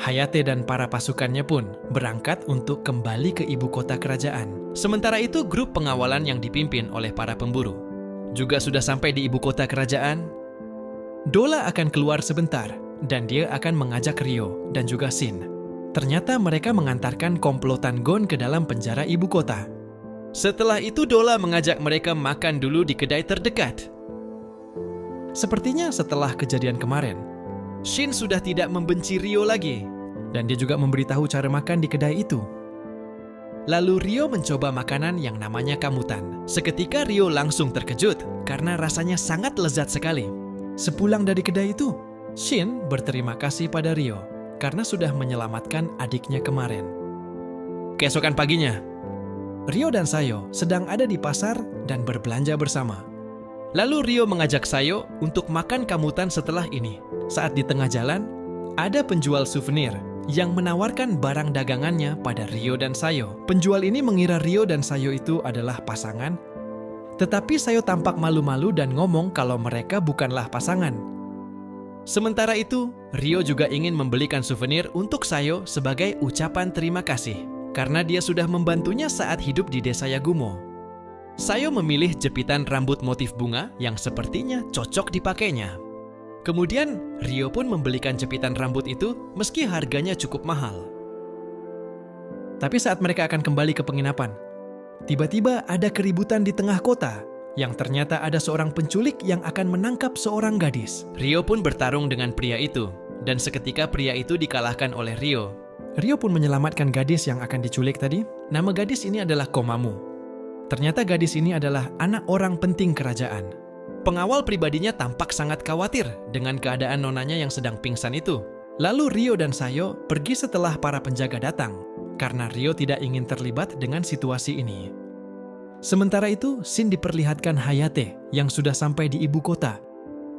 Hayate dan para pasukannya pun berangkat untuk kembali ke ibu kota kerajaan. Sementara itu grup pengawalan yang dipimpin oleh para pemburu juga sudah sampai di ibu kota kerajaan. Dola akan keluar sebentar dan dia akan mengajak Ryo dan juga Shin. Ternyata mereka mengantarkan komplotan Gon ke dalam penjara ibu kota. Setelah itu Dola mengajak mereka makan dulu di kedai terdekat. Sepertinya setelah kejadian kemarin, Shin sudah tidak membenci Ryo lagi, dan dia juga memberitahu cara makan di kedai itu. Lalu Ryo mencoba makanan yang namanya kamutan. Seketika Ryo langsung terkejut karena rasanya sangat lezat sekali. Sepulang dari kedai itu, Shin berterima kasih pada Ryo karena sudah menyelamatkan adiknya kemarin. Keesokan paginya, Ryo dan Sayo sedang ada di pasar dan berbelanja bersama. Lalu Ryo mengajak Sayo untuk makan kamutan setelah ini. Saat di tengah jalan, ada penjual souvenir yang menawarkan barang dagangannya pada Ryo dan Sayo. Penjual ini mengira Ryo dan Sayo itu adalah pasangan, tetapi Sayo tampak malu-malu dan ngomong kalau mereka bukanlah pasangan. Sementara itu, Ryo juga ingin membelikan souvenir untuk Sayo sebagai ucapan terima kasih karena dia sudah membantunya saat hidup di desa Yagumo. Sayo memilih jepitan rambut motif bunga yang sepertinya cocok dipakainya. Kemudian, Ryo pun membelikan jepitan rambut itu meski harganya cukup mahal. Tapi saat mereka akan kembali ke penginapan, tiba-tiba ada keributan di tengah kota yang ternyata ada seorang penculik yang akan menangkap seorang gadis. Ryo pun bertarung dengan pria itu, dan seketika pria itu dikalahkan oleh Ryo. Ryo pun menyelamatkan gadis yang akan diculik tadi. Nama gadis ini adalah Komamu. Ternyata gadis ini adalah anak orang penting kerajaan. Pengawal pribadinya tampak sangat khawatir dengan keadaan nonanya yang sedang pingsan itu. Lalu Ryo dan Sayo pergi setelah para penjaga datang, karena Ryo tidak ingin terlibat dengan situasi ini. Sementara itu, Shin diperlihatkan Hayate yang sudah sampai di ibu kota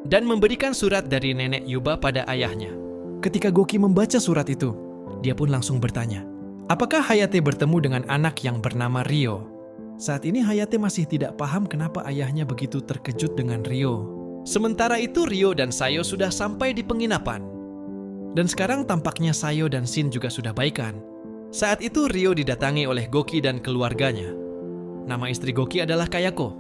dan memberikan surat dari Nenek Yuba pada ayahnya. Ketika Goki membaca surat itu, dia pun langsung bertanya, apakah Hayate bertemu dengan anak yang bernama Ryo? Saat ini Hayate masih tidak paham kenapa ayahnya begitu terkejut dengan Ryo. Sementara itu Ryo dan Sayo sudah sampai di penginapan. Dan sekarang tampaknya Sayo dan Shin juga sudah baikan. Saat itu Ryo didatangi oleh Goki dan keluarganya. Nama istri Goki adalah Kayako.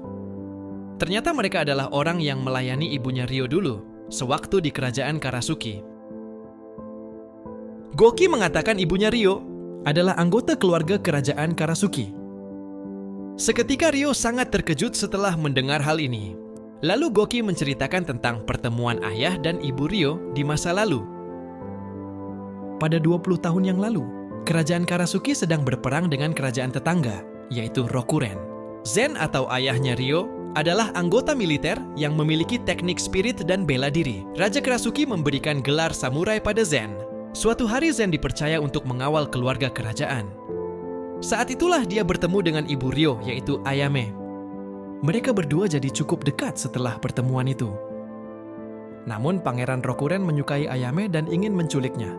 Ternyata mereka adalah orang yang melayani ibunya Ryo dulu, sewaktu di kerajaan Karasuki. Goki mengatakan ibunya Ryo adalah anggota keluarga kerajaan Karasuki. Seketika Ryo sangat terkejut setelah mendengar hal ini. Lalu Goki menceritakan tentang pertemuan ayah dan ibu Ryo di masa lalu. pada 20 tahun yang lalu. Kerajaan Karasuki sedang berperang dengan kerajaan tetangga, yaitu Rokuren. Zen atau ayahnya Ryo adalah anggota militer yang memiliki teknik spirit dan bela diri. Raja Karasuki memberikan gelar samurai pada Zen. Suatu hari Zen dipercaya untuk mengawal keluarga kerajaan. Saat itulah dia bertemu dengan ibu Ryo, yaitu Ayame. Mereka berdua jadi cukup dekat setelah pertemuan itu. Namun Pangeran Rokuren menyukai Ayame dan ingin menculiknya.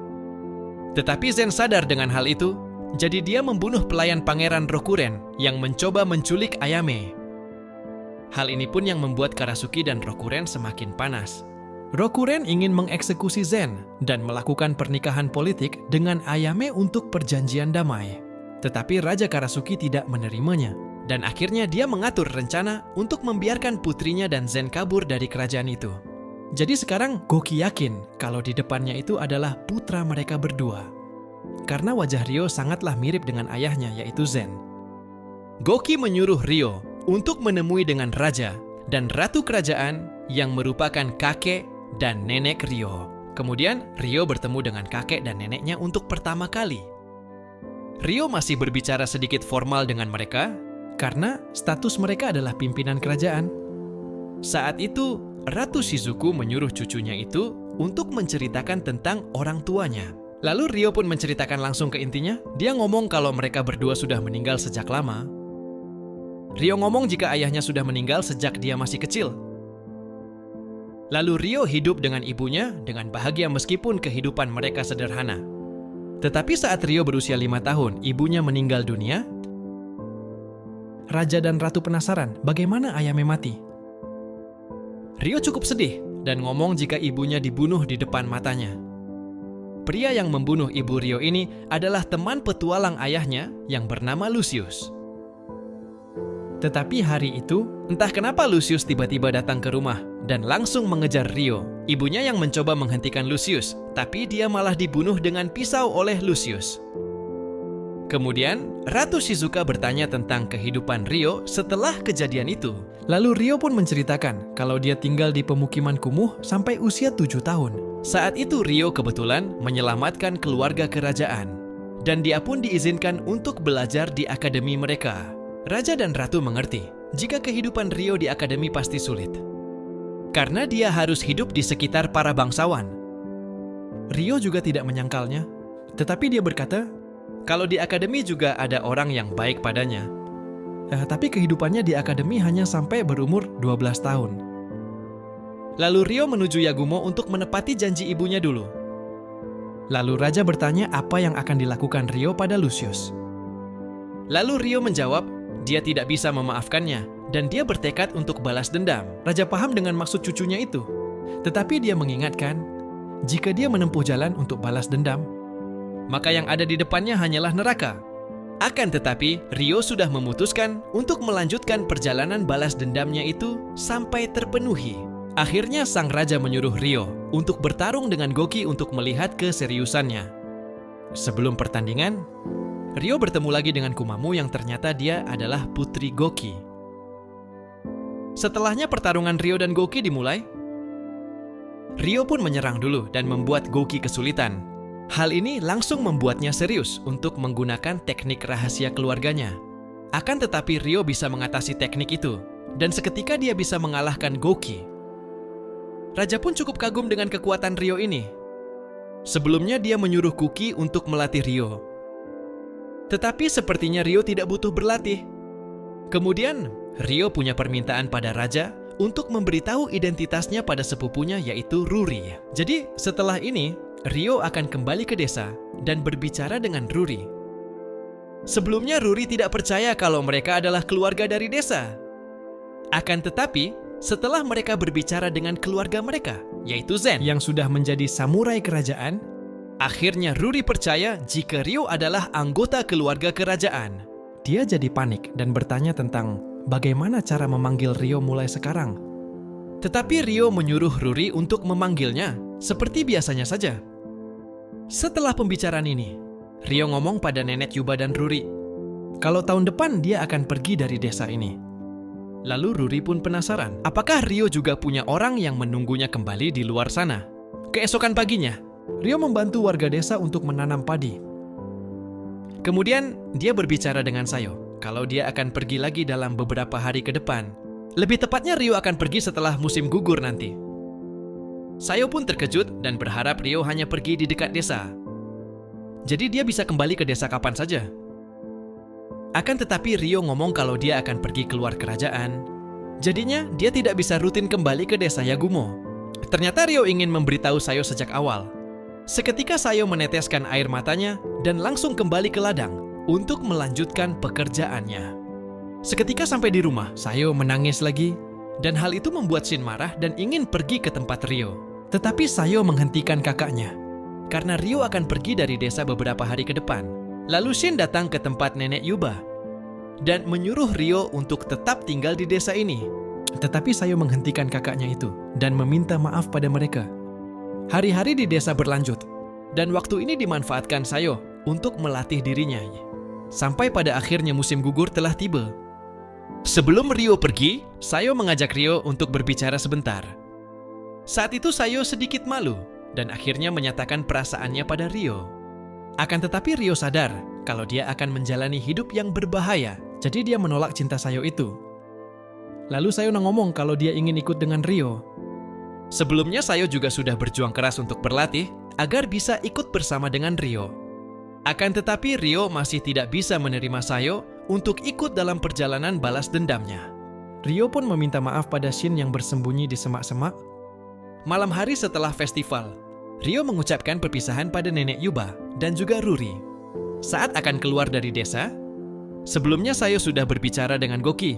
Tetapi Zen sadar dengan hal itu, jadi dia membunuh pelayan Pangeran Rokuren yang mencoba menculik Ayame. Hal ini pun yang membuat Karasuki dan Rokuren semakin panas. Rokuren ingin mengeksekusi Zen dan melakukan pernikahan politik dengan Ayame untuk perjanjian damai. Tetapi Raja Karasuki tidak menerimanya, dan akhirnya dia mengatur rencana untuk membiarkan putrinya dan Zen kabur dari kerajaan itu. Jadi sekarang Goki yakin kalau di depannya itu adalah putra mereka berdua. Karena wajah Ryo sangatlah mirip dengan ayahnya, yaitu Zen. Goki menyuruh Ryo untuk menemui dengan raja dan ratu kerajaan yang merupakan kakek dan nenek Ryo. Kemudian Ryo bertemu dengan kakek dan neneknya untuk pertama kali. Ryo masih berbicara sedikit formal dengan mereka karena status mereka adalah pimpinan kerajaan. Saat itu, Ratu Shizuku menyuruh cucunya itu untuk menceritakan tentang orang tuanya. Lalu Ryo pun menceritakan langsung ke intinya. Dia ngomong kalau mereka berdua sudah meninggal sejak lama. Ryo ngomong jika ayahnya sudah meninggal sejak dia masih kecil. Lalu Ryo hidup dengan ibunya dengan bahagia meskipun kehidupan mereka sederhana. Tetapi saat Ryo berusia 5 tahun, ibunya meninggal dunia. Raja dan Ratu penasaran bagaimana Ayame mati. Ryo cukup sedih dan ngomong jika ibunya dibunuh di depan matanya. Pria yang membunuh ibu Ryo ini adalah teman petualang ayahnya yang bernama Lucius. Tetapi hari itu, entah kenapa Lucius tiba-tiba datang ke rumah dan langsung mengejar Ryo. Ibunya yang mencoba menghentikan Lucius, tapi dia malah dibunuh dengan pisau oleh Lucius. Kemudian, Ratu Shizuka bertanya tentang kehidupan Ryo setelah kejadian itu. Lalu Ryo pun menceritakan kalau dia tinggal di pemukiman kumuh sampai usia 7 tahun. Saat itu Ryo kebetulan menyelamatkan keluarga kerajaan. Dan dia pun diizinkan untuk belajar di akademi mereka. Raja dan Ratu mengerti jika kehidupan Ryo di akademi pasti sulit. Karena dia harus hidup di sekitar para bangsawan. Ryo juga tidak menyangkalnya. Tetapi dia berkata, kalau di akademi juga ada orang yang baik padanya. Tapi kehidupannya di akademi hanya sampai berumur 12 tahun. Lalu Ryo menuju Yagumo untuk menepati janji ibunya dulu. Lalu Raja bertanya apa yang akan dilakukan Ryo pada Lucius. Lalu Ryo menjawab, dia tidak bisa memaafkannya dan dia bertekad untuk balas dendam. Raja paham dengan maksud cucunya itu. Tetapi dia mengingatkan, jika dia menempuh jalan untuk balas dendam, maka yang ada di depannya hanyalah neraka. Akan tetapi, Ryo sudah memutuskan untuk melanjutkan perjalanan balas dendamnya itu sampai terpenuhi. Akhirnya sang raja menyuruh Ryo untuk bertarung dengan Goki untuk melihat keseriusannya. Sebelum pertandingan, Ryo bertemu lagi dengan Kumamu yang ternyata dia adalah putri Goki. Setelahnya pertarungan Ryo dan Goki dimulai. Ryo pun menyerang dulu dan membuat Goki kesulitan. Hal ini langsung membuatnya serius untuk menggunakan teknik rahasia keluarganya. Akan tetapi Ryo bisa mengatasi teknik itu, dan seketika dia bisa mengalahkan Goki. Raja pun cukup kagum dengan kekuatan Ryo ini. Sebelumnya dia menyuruh Kuki untuk melatih Ryo. Tetapi sepertinya Ryo tidak butuh berlatih. Kemudian, Ryo punya permintaan pada Raja untuk memberitahu identitasnya pada sepupunya yaitu Ruri. Jadi, setelah ini, Ryo akan kembali ke desa dan berbicara dengan Ruri. Sebelumnya Ruri tidak percaya kalau mereka adalah keluarga dari desa. Akan tetapi, setelah mereka berbicara dengan keluarga mereka, yaitu Zen, yang sudah menjadi samurai kerajaan, akhirnya Ruri percaya jika Ryo adalah anggota keluarga kerajaan. Dia jadi panik dan bertanya tentang bagaimana cara memanggil Ryo mulai sekarang. Tetapi Ryo menyuruh Ruri untuk memanggilnya seperti biasanya saja. Setelah pembicaraan ini, Ryo ngomong pada Nenek Yuba dan Ruri, kalau tahun depan dia akan pergi dari desa ini. Lalu Ruri pun penasaran, apakah Ryo juga punya orang yang menunggunya kembali di luar sana? Keesokan paginya, Ryo membantu warga desa untuk menanam padi. Kemudian, dia berbicara dengan Sayo kalau dia akan pergi lagi dalam beberapa hari ke depan. Lebih tepatnya, Ryo akan pergi setelah musim gugur nanti. Sayo pun terkejut dan berharap Ryo hanya pergi di dekat desa. Jadi dia bisa kembali ke desa kapan saja. Akan tetapi Ryo ngomong kalau dia akan pergi keluar kerajaan. Jadinya dia tidak bisa rutin kembali ke desa Yagumo. Ternyata Ryo ingin memberitahu Sayo sejak awal. Seketika Sayo meneteskan air matanya dan langsung kembali ke ladang untuk melanjutkan pekerjaannya. Seketika sampai di rumah, Sayo menangis lagi dan hal itu membuat Shin marah dan ingin pergi ke tempat Ryo. Tetapi Sayo menghentikan kakaknya karena Ryo akan pergi dari desa beberapa hari ke depan. Lalu Shin datang ke tempat nenek Yuba dan menyuruh Ryo untuk tetap tinggal di desa ini. Tetapi Sayo menghentikan kakaknya itu dan meminta maaf pada mereka. Hari-hari di desa berlanjut, dan waktu ini dimanfaatkan Sayo untuk melatih dirinya. Sampai pada akhirnya musim gugur telah tiba. Sebelum Ryo pergi, Sayo mengajak Ryo untuk berbicara sebentar. Saat itu Sayo sedikit malu, dan akhirnya menyatakan perasaannya pada Ryo. Akan tetapi Ryo sadar kalau dia akan menjalani hidup yang berbahaya, jadi dia menolak cinta Sayo itu. Lalu Sayo ngomong kalau dia ingin ikut dengan Ryo. Sebelumnya Sayo juga sudah berjuang keras untuk berlatih agar bisa ikut bersama dengan Ryo. Akan tetapi Ryo masih tidak bisa menerima Sayo untuk ikut dalam perjalanan balas dendamnya. Ryo pun meminta maaf pada Shin yang bersembunyi di semak-semak. Malam hari setelah festival, Ryo mengucapkan perpisahan pada nenek Yuba dan juga Ruri. Saat akan keluar dari desa, sebelumnya Sayo sudah berbicara dengan Goki.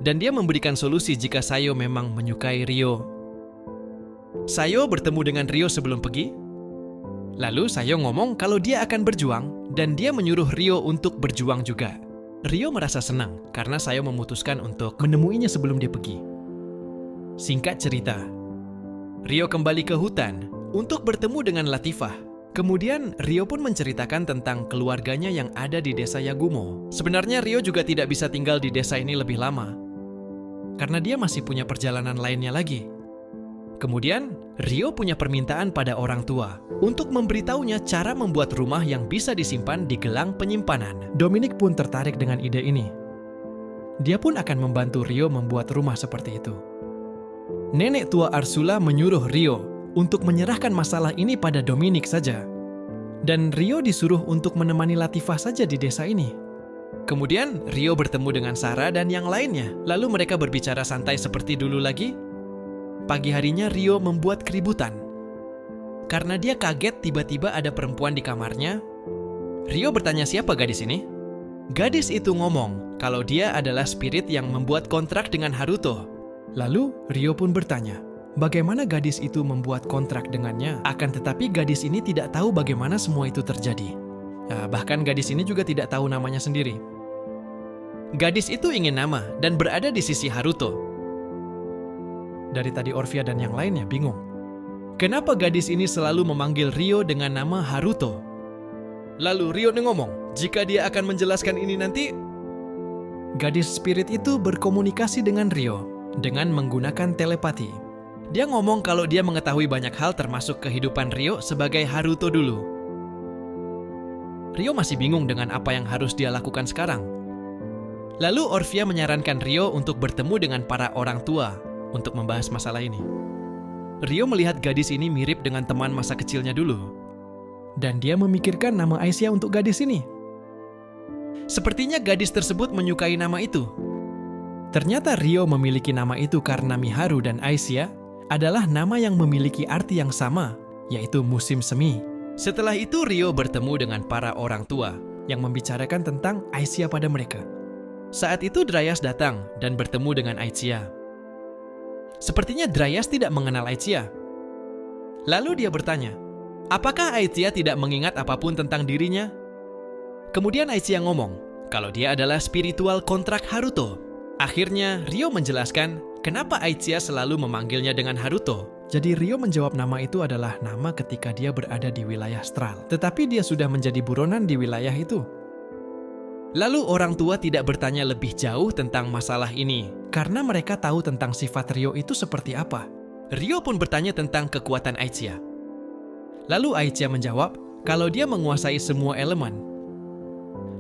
Dan dia memberikan solusi jika Sayo memang menyukai Ryo. Sayo bertemu dengan Ryo sebelum pergi. Lalu Sayo ngomong kalau dia akan berjuang dan dia menyuruh Ryo untuk berjuang juga. Ryo merasa senang karena Sayo memutuskan untuk menemuinya sebelum dia pergi. Singkat cerita, Ryo kembali ke hutan untuk bertemu dengan Latifah. Kemudian Ryo pun menceritakan tentang keluarganya yang ada di desa Yagumo. Sebenarnya Ryo juga tidak bisa tinggal di desa ini lebih lama, karena dia masih punya perjalanan lainnya lagi. Kemudian, Ryo punya permintaan pada orang tua untuk memberitahunya cara membuat rumah yang bisa disimpan di gelang penyimpanan. Dominic pun tertarik dengan ide ini. Dia pun akan membantu Ryo membuat rumah seperti itu. Nenek tua Ursula menyuruh Ryo untuk menyerahkan masalah ini pada Dominic saja. Dan Ryo disuruh untuk menemani Latifah saja di desa ini. Kemudian, Ryo bertemu dengan Sarah dan yang lainnya. Lalu mereka berbicara santai seperti dulu lagi. Pagi harinya Ryo membuat keributan. Karena dia kaget tiba-tiba ada perempuan di kamarnya. Ryo bertanya siapa gadis ini? Gadis itu ngomong kalau dia adalah spirit yang membuat kontrak dengan Haruto. Lalu Ryo pun bertanya, bagaimana gadis itu membuat kontrak dengannya? Akan tetapi gadis ini tidak tahu bagaimana semua itu terjadi. Bahkan gadis ini juga tidak tahu namanya sendiri. Gadis itu ingin nama dan berada di sisi Haruto. Dari tadi Orphea dan yang lainnya bingung. Kenapa gadis ini selalu memanggil Ryo dengan nama Haruto? Lalu Ryo ngomong, jika dia akan menjelaskan ini nanti. Gadis spirit itu berkomunikasi dengan Ryo dengan menggunakan telepati. Dia ngomong kalau dia mengetahui banyak hal termasuk kehidupan Ryo sebagai Haruto dulu. Ryo masih bingung dengan apa yang harus dia lakukan sekarang. Lalu Orphea menyarankan Ryo untuk bertemu dengan para orang tua untuk membahas masalah ini. Ryo melihat gadis ini mirip dengan teman masa kecilnya dulu. Dan dia memikirkan nama Aisyah untuk gadis ini. Sepertinya gadis tersebut menyukai nama itu. Ternyata Ryo memiliki nama itu karena Miharu dan Aisyah adalah nama yang memiliki arti yang sama, yaitu musim semi. Setelah itu Ryo bertemu dengan para orang tua yang membicarakan tentang Aisyah pada mereka. Saat itu Dryas datang dan bertemu dengan Aisyah. Sepertinya Dryas tidak mengenal Aisyah. Lalu dia bertanya, apakah Aisyah tidak mengingat apapun tentang dirinya? Kemudian Aisyah ngomong kalau dia adalah spiritual kontrak Haruto. Akhirnya Ryo menjelaskan kenapa Aisyah selalu memanggilnya dengan Haruto. Jadi Ryo menjawab nama itu adalah nama ketika dia berada di wilayah astral. Tetapi dia sudah menjadi buronan di wilayah itu. Lalu orang tua tidak bertanya lebih jauh tentang masalah ini, karena mereka tahu tentang sifat Ryo itu seperti apa. Ryo pun bertanya tentang kekuatan Aisyah. Lalu Aicia menjawab kalau dia menguasai semua elemen.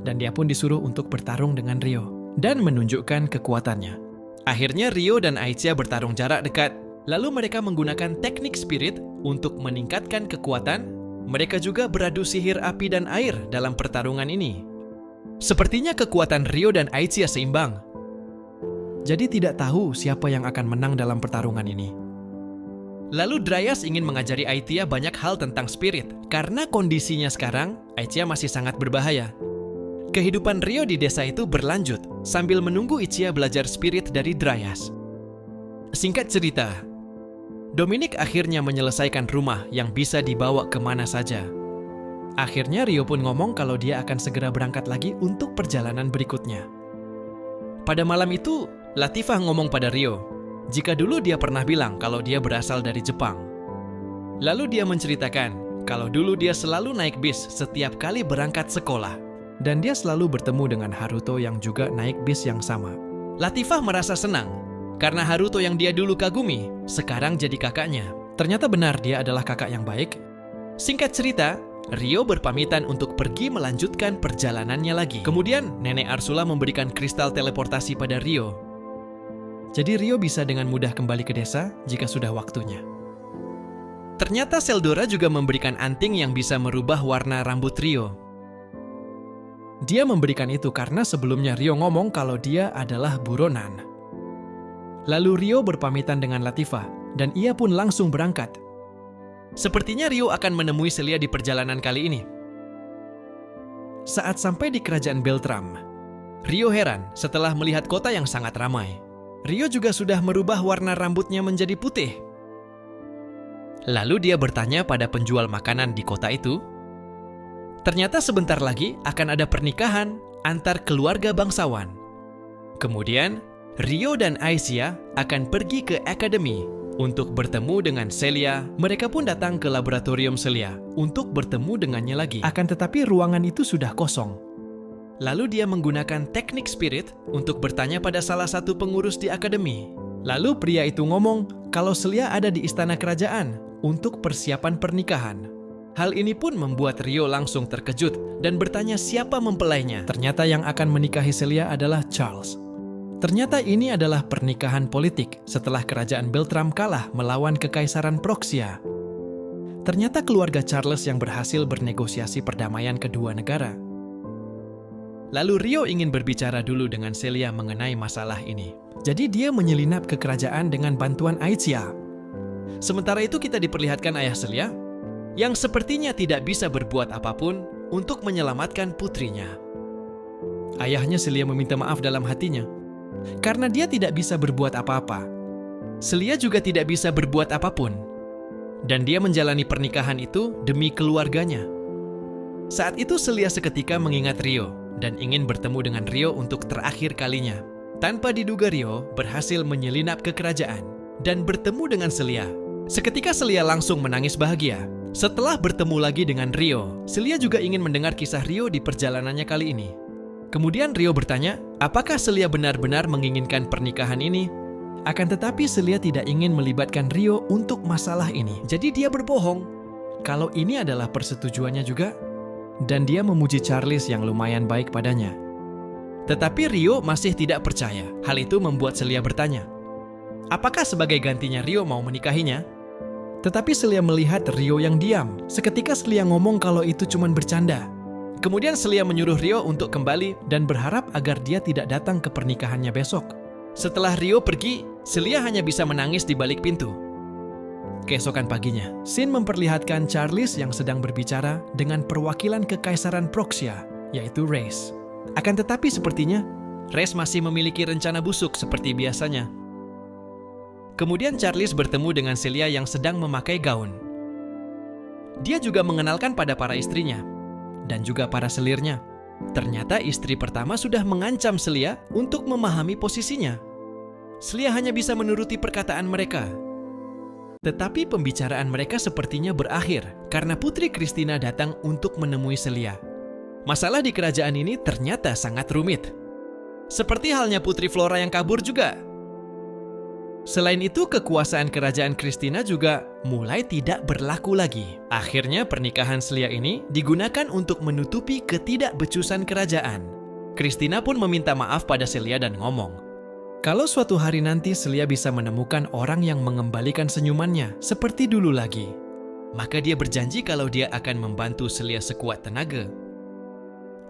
Dan dia pun disuruh untuk bertarung dengan Ryo dan menunjukkan kekuatannya. Akhirnya Ryo dan Aicia bertarung jarak dekat. Lalu mereka menggunakan teknik spirit untuk meningkatkan kekuatan. Mereka juga beradu sihir api dan air dalam pertarungan ini. Sepertinya kekuatan Ryo dan Aicia seimbang. Jadi tidak tahu siapa yang akan menang dalam pertarungan ini. Lalu Dryas ingin mengajari Aicia banyak hal tentang spirit. Karena kondisinya sekarang, Aicia masih sangat berbahaya. Kehidupan Ryo di desa itu berlanjut sambil menunggu Aicia belajar spirit dari Dryas. Singkat cerita, Dominic akhirnya menyelesaikan rumah yang bisa dibawa kemana saja. Akhirnya Ryo pun ngomong kalau dia akan segera berangkat lagi untuk perjalanan berikutnya. Pada malam itu, Latifah ngomong pada Ryo, jika dulu dia pernah bilang kalau dia berasal dari Jepang. Lalu dia menceritakan kalau dulu dia selalu naik bis setiap kali berangkat sekolah. Dan dia selalu bertemu dengan Haruto yang juga naik bis yang sama. Latifah merasa senang karena Haruto yang dia dulu kagumi sekarang jadi kakaknya. Ternyata benar dia adalah kakak yang baik. Singkat cerita, Ryo berpamitan untuk pergi melanjutkan perjalanannya lagi. Kemudian Nenek Arsula memberikan kristal teleportasi pada Ryo. Jadi Ryo bisa dengan mudah kembali ke desa jika sudah waktunya. Ternyata Seldora juga memberikan anting yang bisa merubah warna rambut Ryo. Dia memberikan itu karena sebelumnya Ryo ngomong kalau dia adalah buronan. Lalu Ryo berpamitan dengan Latifah dan ia pun langsung berangkat. Sepertinya Ryo akan menemui Celia di perjalanan kali ini. Saat sampai di kerajaan Beltram, Ryo heran setelah melihat kota yang sangat ramai. Ryo juga sudah merubah warna rambutnya menjadi putih. Lalu dia bertanya pada penjual makanan di kota itu. Ternyata sebentar lagi akan ada pernikahan antar keluarga bangsawan. Kemudian, Ryo dan Aicia akan pergi ke akademi untuk bertemu dengan Celia. Mereka pun datang ke laboratorium Celia untuk bertemu dengannya lagi. Akan tetapi ruangan itu sudah kosong. Lalu dia menggunakan teknik spirit untuk bertanya pada salah satu pengurus di akademi. Lalu pria itu ngomong kalau Celia ada di istana kerajaan untuk persiapan pernikahan. Hal ini pun membuat Ryo langsung terkejut dan bertanya siapa mempelainya. Ternyata yang akan menikahi Celia adalah Charles. Ternyata ini adalah pernikahan politik setelah kerajaan Beltram kalah melawan kekaisaran Proxia. Ternyata keluarga Charles yang berhasil bernegosiasi perdamaian kedua negara. Lalu Ryo ingin berbicara dulu dengan Celia mengenai masalah ini. Jadi dia menyelinap ke kerajaan dengan bantuan Aicia. Sementara itu kita diperlihatkan ayah Celia yang sepertinya tidak bisa berbuat apapun untuk menyelamatkan putrinya. Ayahnya Celia meminta maaf dalam hatinya, karena dia tidak bisa berbuat apa-apa. Celia juga tidak bisa berbuat apapun, dan dia menjalani pernikahan itu demi keluarganya. Saat itu Celia seketika mengingat Ryo, dan ingin bertemu dengan Ryo untuk terakhir kalinya. Tanpa diduga Ryo berhasil menyelinap ke kerajaan, dan bertemu dengan Celia. Seketika Celia langsung menangis bahagia. Setelah bertemu lagi dengan Ryo, Celia juga ingin mendengar kisah Ryo di perjalanannya kali ini. Kemudian Ryo bertanya, apakah Celia benar-benar menginginkan pernikahan ini? Akan tetapi Celia tidak ingin melibatkan Ryo untuk masalah ini. Jadi dia berbohong kalau ini adalah persetujuannya juga. Dan dia memuji Charles yang lumayan baik padanya. Tetapi Ryo masih tidak percaya. Hal itu membuat Celia bertanya, apakah sebagai gantinya Ryo mau menikahinya? Tetapi Celia melihat Ryo yang diam. Seketika Celia ngomong kalau itu cuma bercanda. Kemudian Celia menyuruh Ryo untuk kembali dan berharap agar dia tidak datang ke pernikahannya besok. Setelah Ryo pergi, Celia hanya bisa menangis di balik pintu. Keesokan paginya, scene memperlihatkan Charles yang sedang berbicara dengan perwakilan kekaisaran Proxia, yaitu Reyes. Akan tetapi sepertinya, Reyes masih memiliki rencana busuk seperti biasanya. Kemudian Charles bertemu dengan Celia yang sedang memakai gaun. Dia juga mengenalkan pada para istrinya, dan juga para selirnya. Ternyata istri pertama sudah mengancam Celia untuk memahami posisinya. Celia hanya bisa menuruti perkataan mereka. Tetapi pembicaraan mereka sepertinya berakhir karena Putri Christina datang untuk menemui Celia. Masalah di kerajaan ini ternyata sangat rumit. Seperti halnya Putri Flora yang kabur juga. Selain itu, kekuasaan kerajaan Christina juga mulai tidak berlaku lagi. Akhirnya pernikahan Celia ini digunakan untuk menutupi ketidakbecusan kerajaan. Christina pun meminta maaf pada Celia dan ngomong, kalau suatu hari nanti Celia bisa menemukan orang yang mengembalikan senyumannya seperti dulu lagi, maka dia berjanji kalau dia akan membantu Celia sekuat tenaga.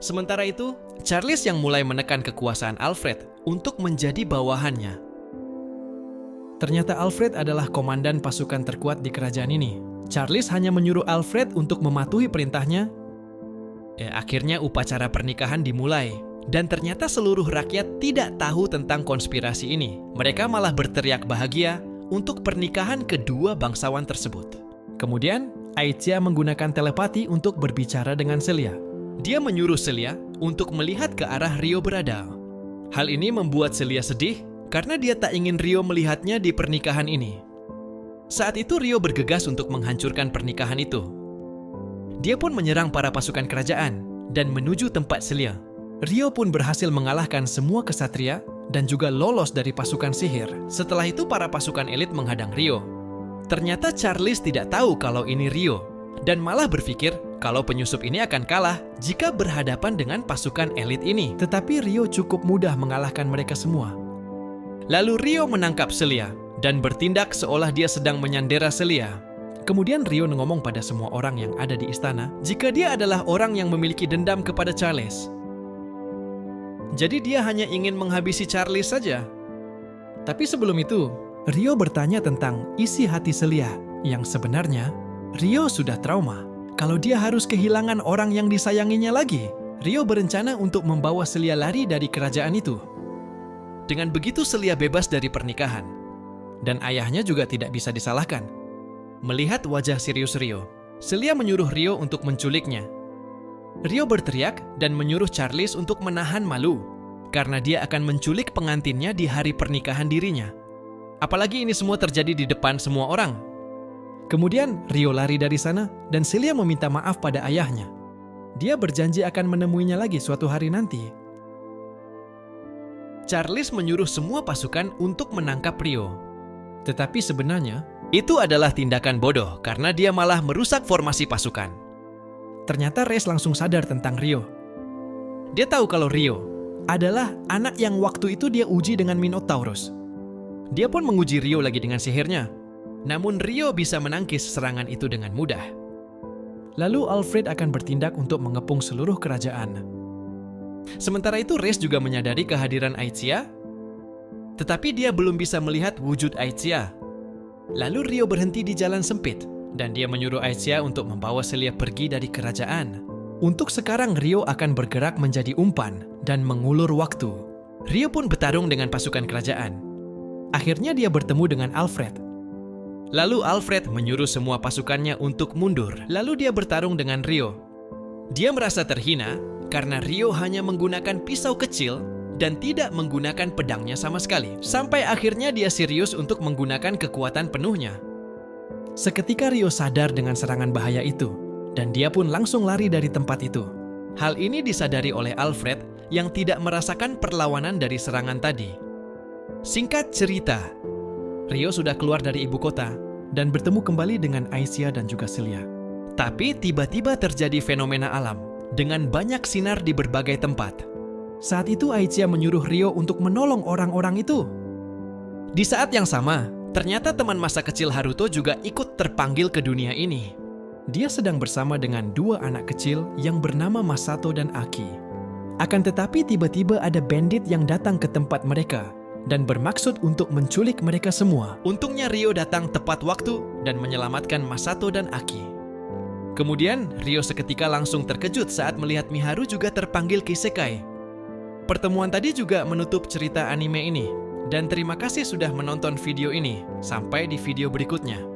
Sementara itu, Charles yang mulai menekan kekuasaan Alfred untuk menjadi bawahannya. Ternyata Alfred adalah komandan pasukan terkuat di kerajaan ini. Charles hanya menyuruh Alfred untuk mematuhi perintahnya. Akhirnya upacara pernikahan dimulai. Dan ternyata seluruh rakyat tidak tahu tentang konspirasi ini. Mereka malah berteriak bahagia untuk pernikahan kedua bangsawan tersebut. Kemudian, Aicia menggunakan telepati untuk berbicara dengan Celia. Dia menyuruh Celia untuk melihat ke arah Rio berada. Hal ini membuat Celia sedih karena dia tak ingin Rio melihatnya di pernikahan ini. Saat itu Rio bergegas untuk menghancurkan pernikahan itu. Dia pun menyerang para pasukan kerajaan dan menuju tempat Celia. Rio pun berhasil mengalahkan semua kesatria dan juga lolos dari pasukan sihir. Setelah itu para pasukan elit menghadang Rio. Ternyata Charles tidak tahu kalau ini Rio dan malah berpikir kalau penyusup ini akan kalah jika berhadapan dengan pasukan elit ini. Tetapi Rio cukup mudah mengalahkan mereka semua. Lalu Rio menangkap Celia dan bertindak seolah dia sedang menyandera Celia. Kemudian Rio ngomong pada semua orang yang ada di istana jika dia adalah orang yang memiliki dendam kepada Charles. Jadi dia hanya ingin menghabisi Charles saja. Tapi sebelum itu, Rio bertanya tentang isi hati Celia yang sebenarnya Rio sudah trauma. Kalau dia harus kehilangan orang yang disayanginya lagi, Rio berencana untuk membawa Celia lari dari kerajaan itu. Dengan begitu Celia bebas dari pernikahan. Dan ayahnya juga tidak bisa disalahkan. Melihat wajah serius Rio, Celia menyuruh Rio untuk menculiknya. Rio berteriak dan menyuruh Charles untuk menahan malu, karena dia akan menculik pengantinnya di hari pernikahan dirinya. Apalagi ini semua terjadi di depan semua orang. Kemudian Rio lari dari sana dan Celia meminta maaf pada ayahnya. Dia berjanji akan menemuinya lagi suatu hari nanti. Charles menyuruh semua pasukan untuk menangkap Rio. Tetapi sebenarnya itu adalah tindakan bodoh karena dia malah merusak formasi pasukan. Ternyata Rex langsung sadar tentang Rio. Dia tahu kalau Rio adalah anak yang waktu itu dia uji dengan Minotaurus. Dia pun menguji Rio lagi dengan sihirnya. Namun Rio bisa menangkis serangan itu dengan mudah. Lalu Alfred akan bertindak untuk mengepung seluruh kerajaan. Sementara itu Rex juga menyadari kehadiran Aicia, tetapi dia belum bisa melihat wujud Aicia. Lalu Rio berhenti di jalan sempit, dan dia menyuruh Aicia untuk membawa Celia pergi dari kerajaan. Untuk sekarang Rio akan bergerak menjadi umpan dan mengulur waktu. Rio pun bertarung dengan pasukan kerajaan. Akhirnya dia bertemu dengan Alfred. Lalu Alfred menyuruh semua pasukannya untuk mundur. Lalu dia bertarung dengan Rio. Dia merasa terhina karena Rio hanya menggunakan pisau kecil dan tidak menggunakan pedangnya sama sekali. Sampai akhirnya dia serius untuk menggunakan kekuatan penuhnya. Seketika Rio sadar dengan serangan bahaya itu, dan dia pun langsung lari dari tempat itu. Hal ini disadari oleh Alfred yang tidak merasakan perlawanan dari serangan tadi. Singkat cerita, Rio sudah keluar dari ibu kota dan bertemu kembali dengan Aicia dan juga Celia. Tapi tiba-tiba terjadi fenomena alam dengan banyak sinar di berbagai tempat. Saat itu Aicia menyuruh Rio untuk menolong orang-orang itu. Di saat yang sama, ternyata teman masa kecil Haruto juga ikut terpanggil ke dunia ini. Dia sedang bersama dengan dua anak kecil yang bernama Masato dan Aki. Akan tetapi tiba-tiba ada bandit yang datang ke tempat mereka dan bermaksud untuk menculik mereka semua. Untungnya Rio datang tepat waktu dan menyelamatkan Masato dan Aki. Kemudian Rio seketika langsung terkejut saat melihat Miharu juga terpanggil ke Isekai. Pertemuan tadi juga menutup cerita anime ini. Dan terima kasih sudah menonton video ini. Sampai di video berikutnya.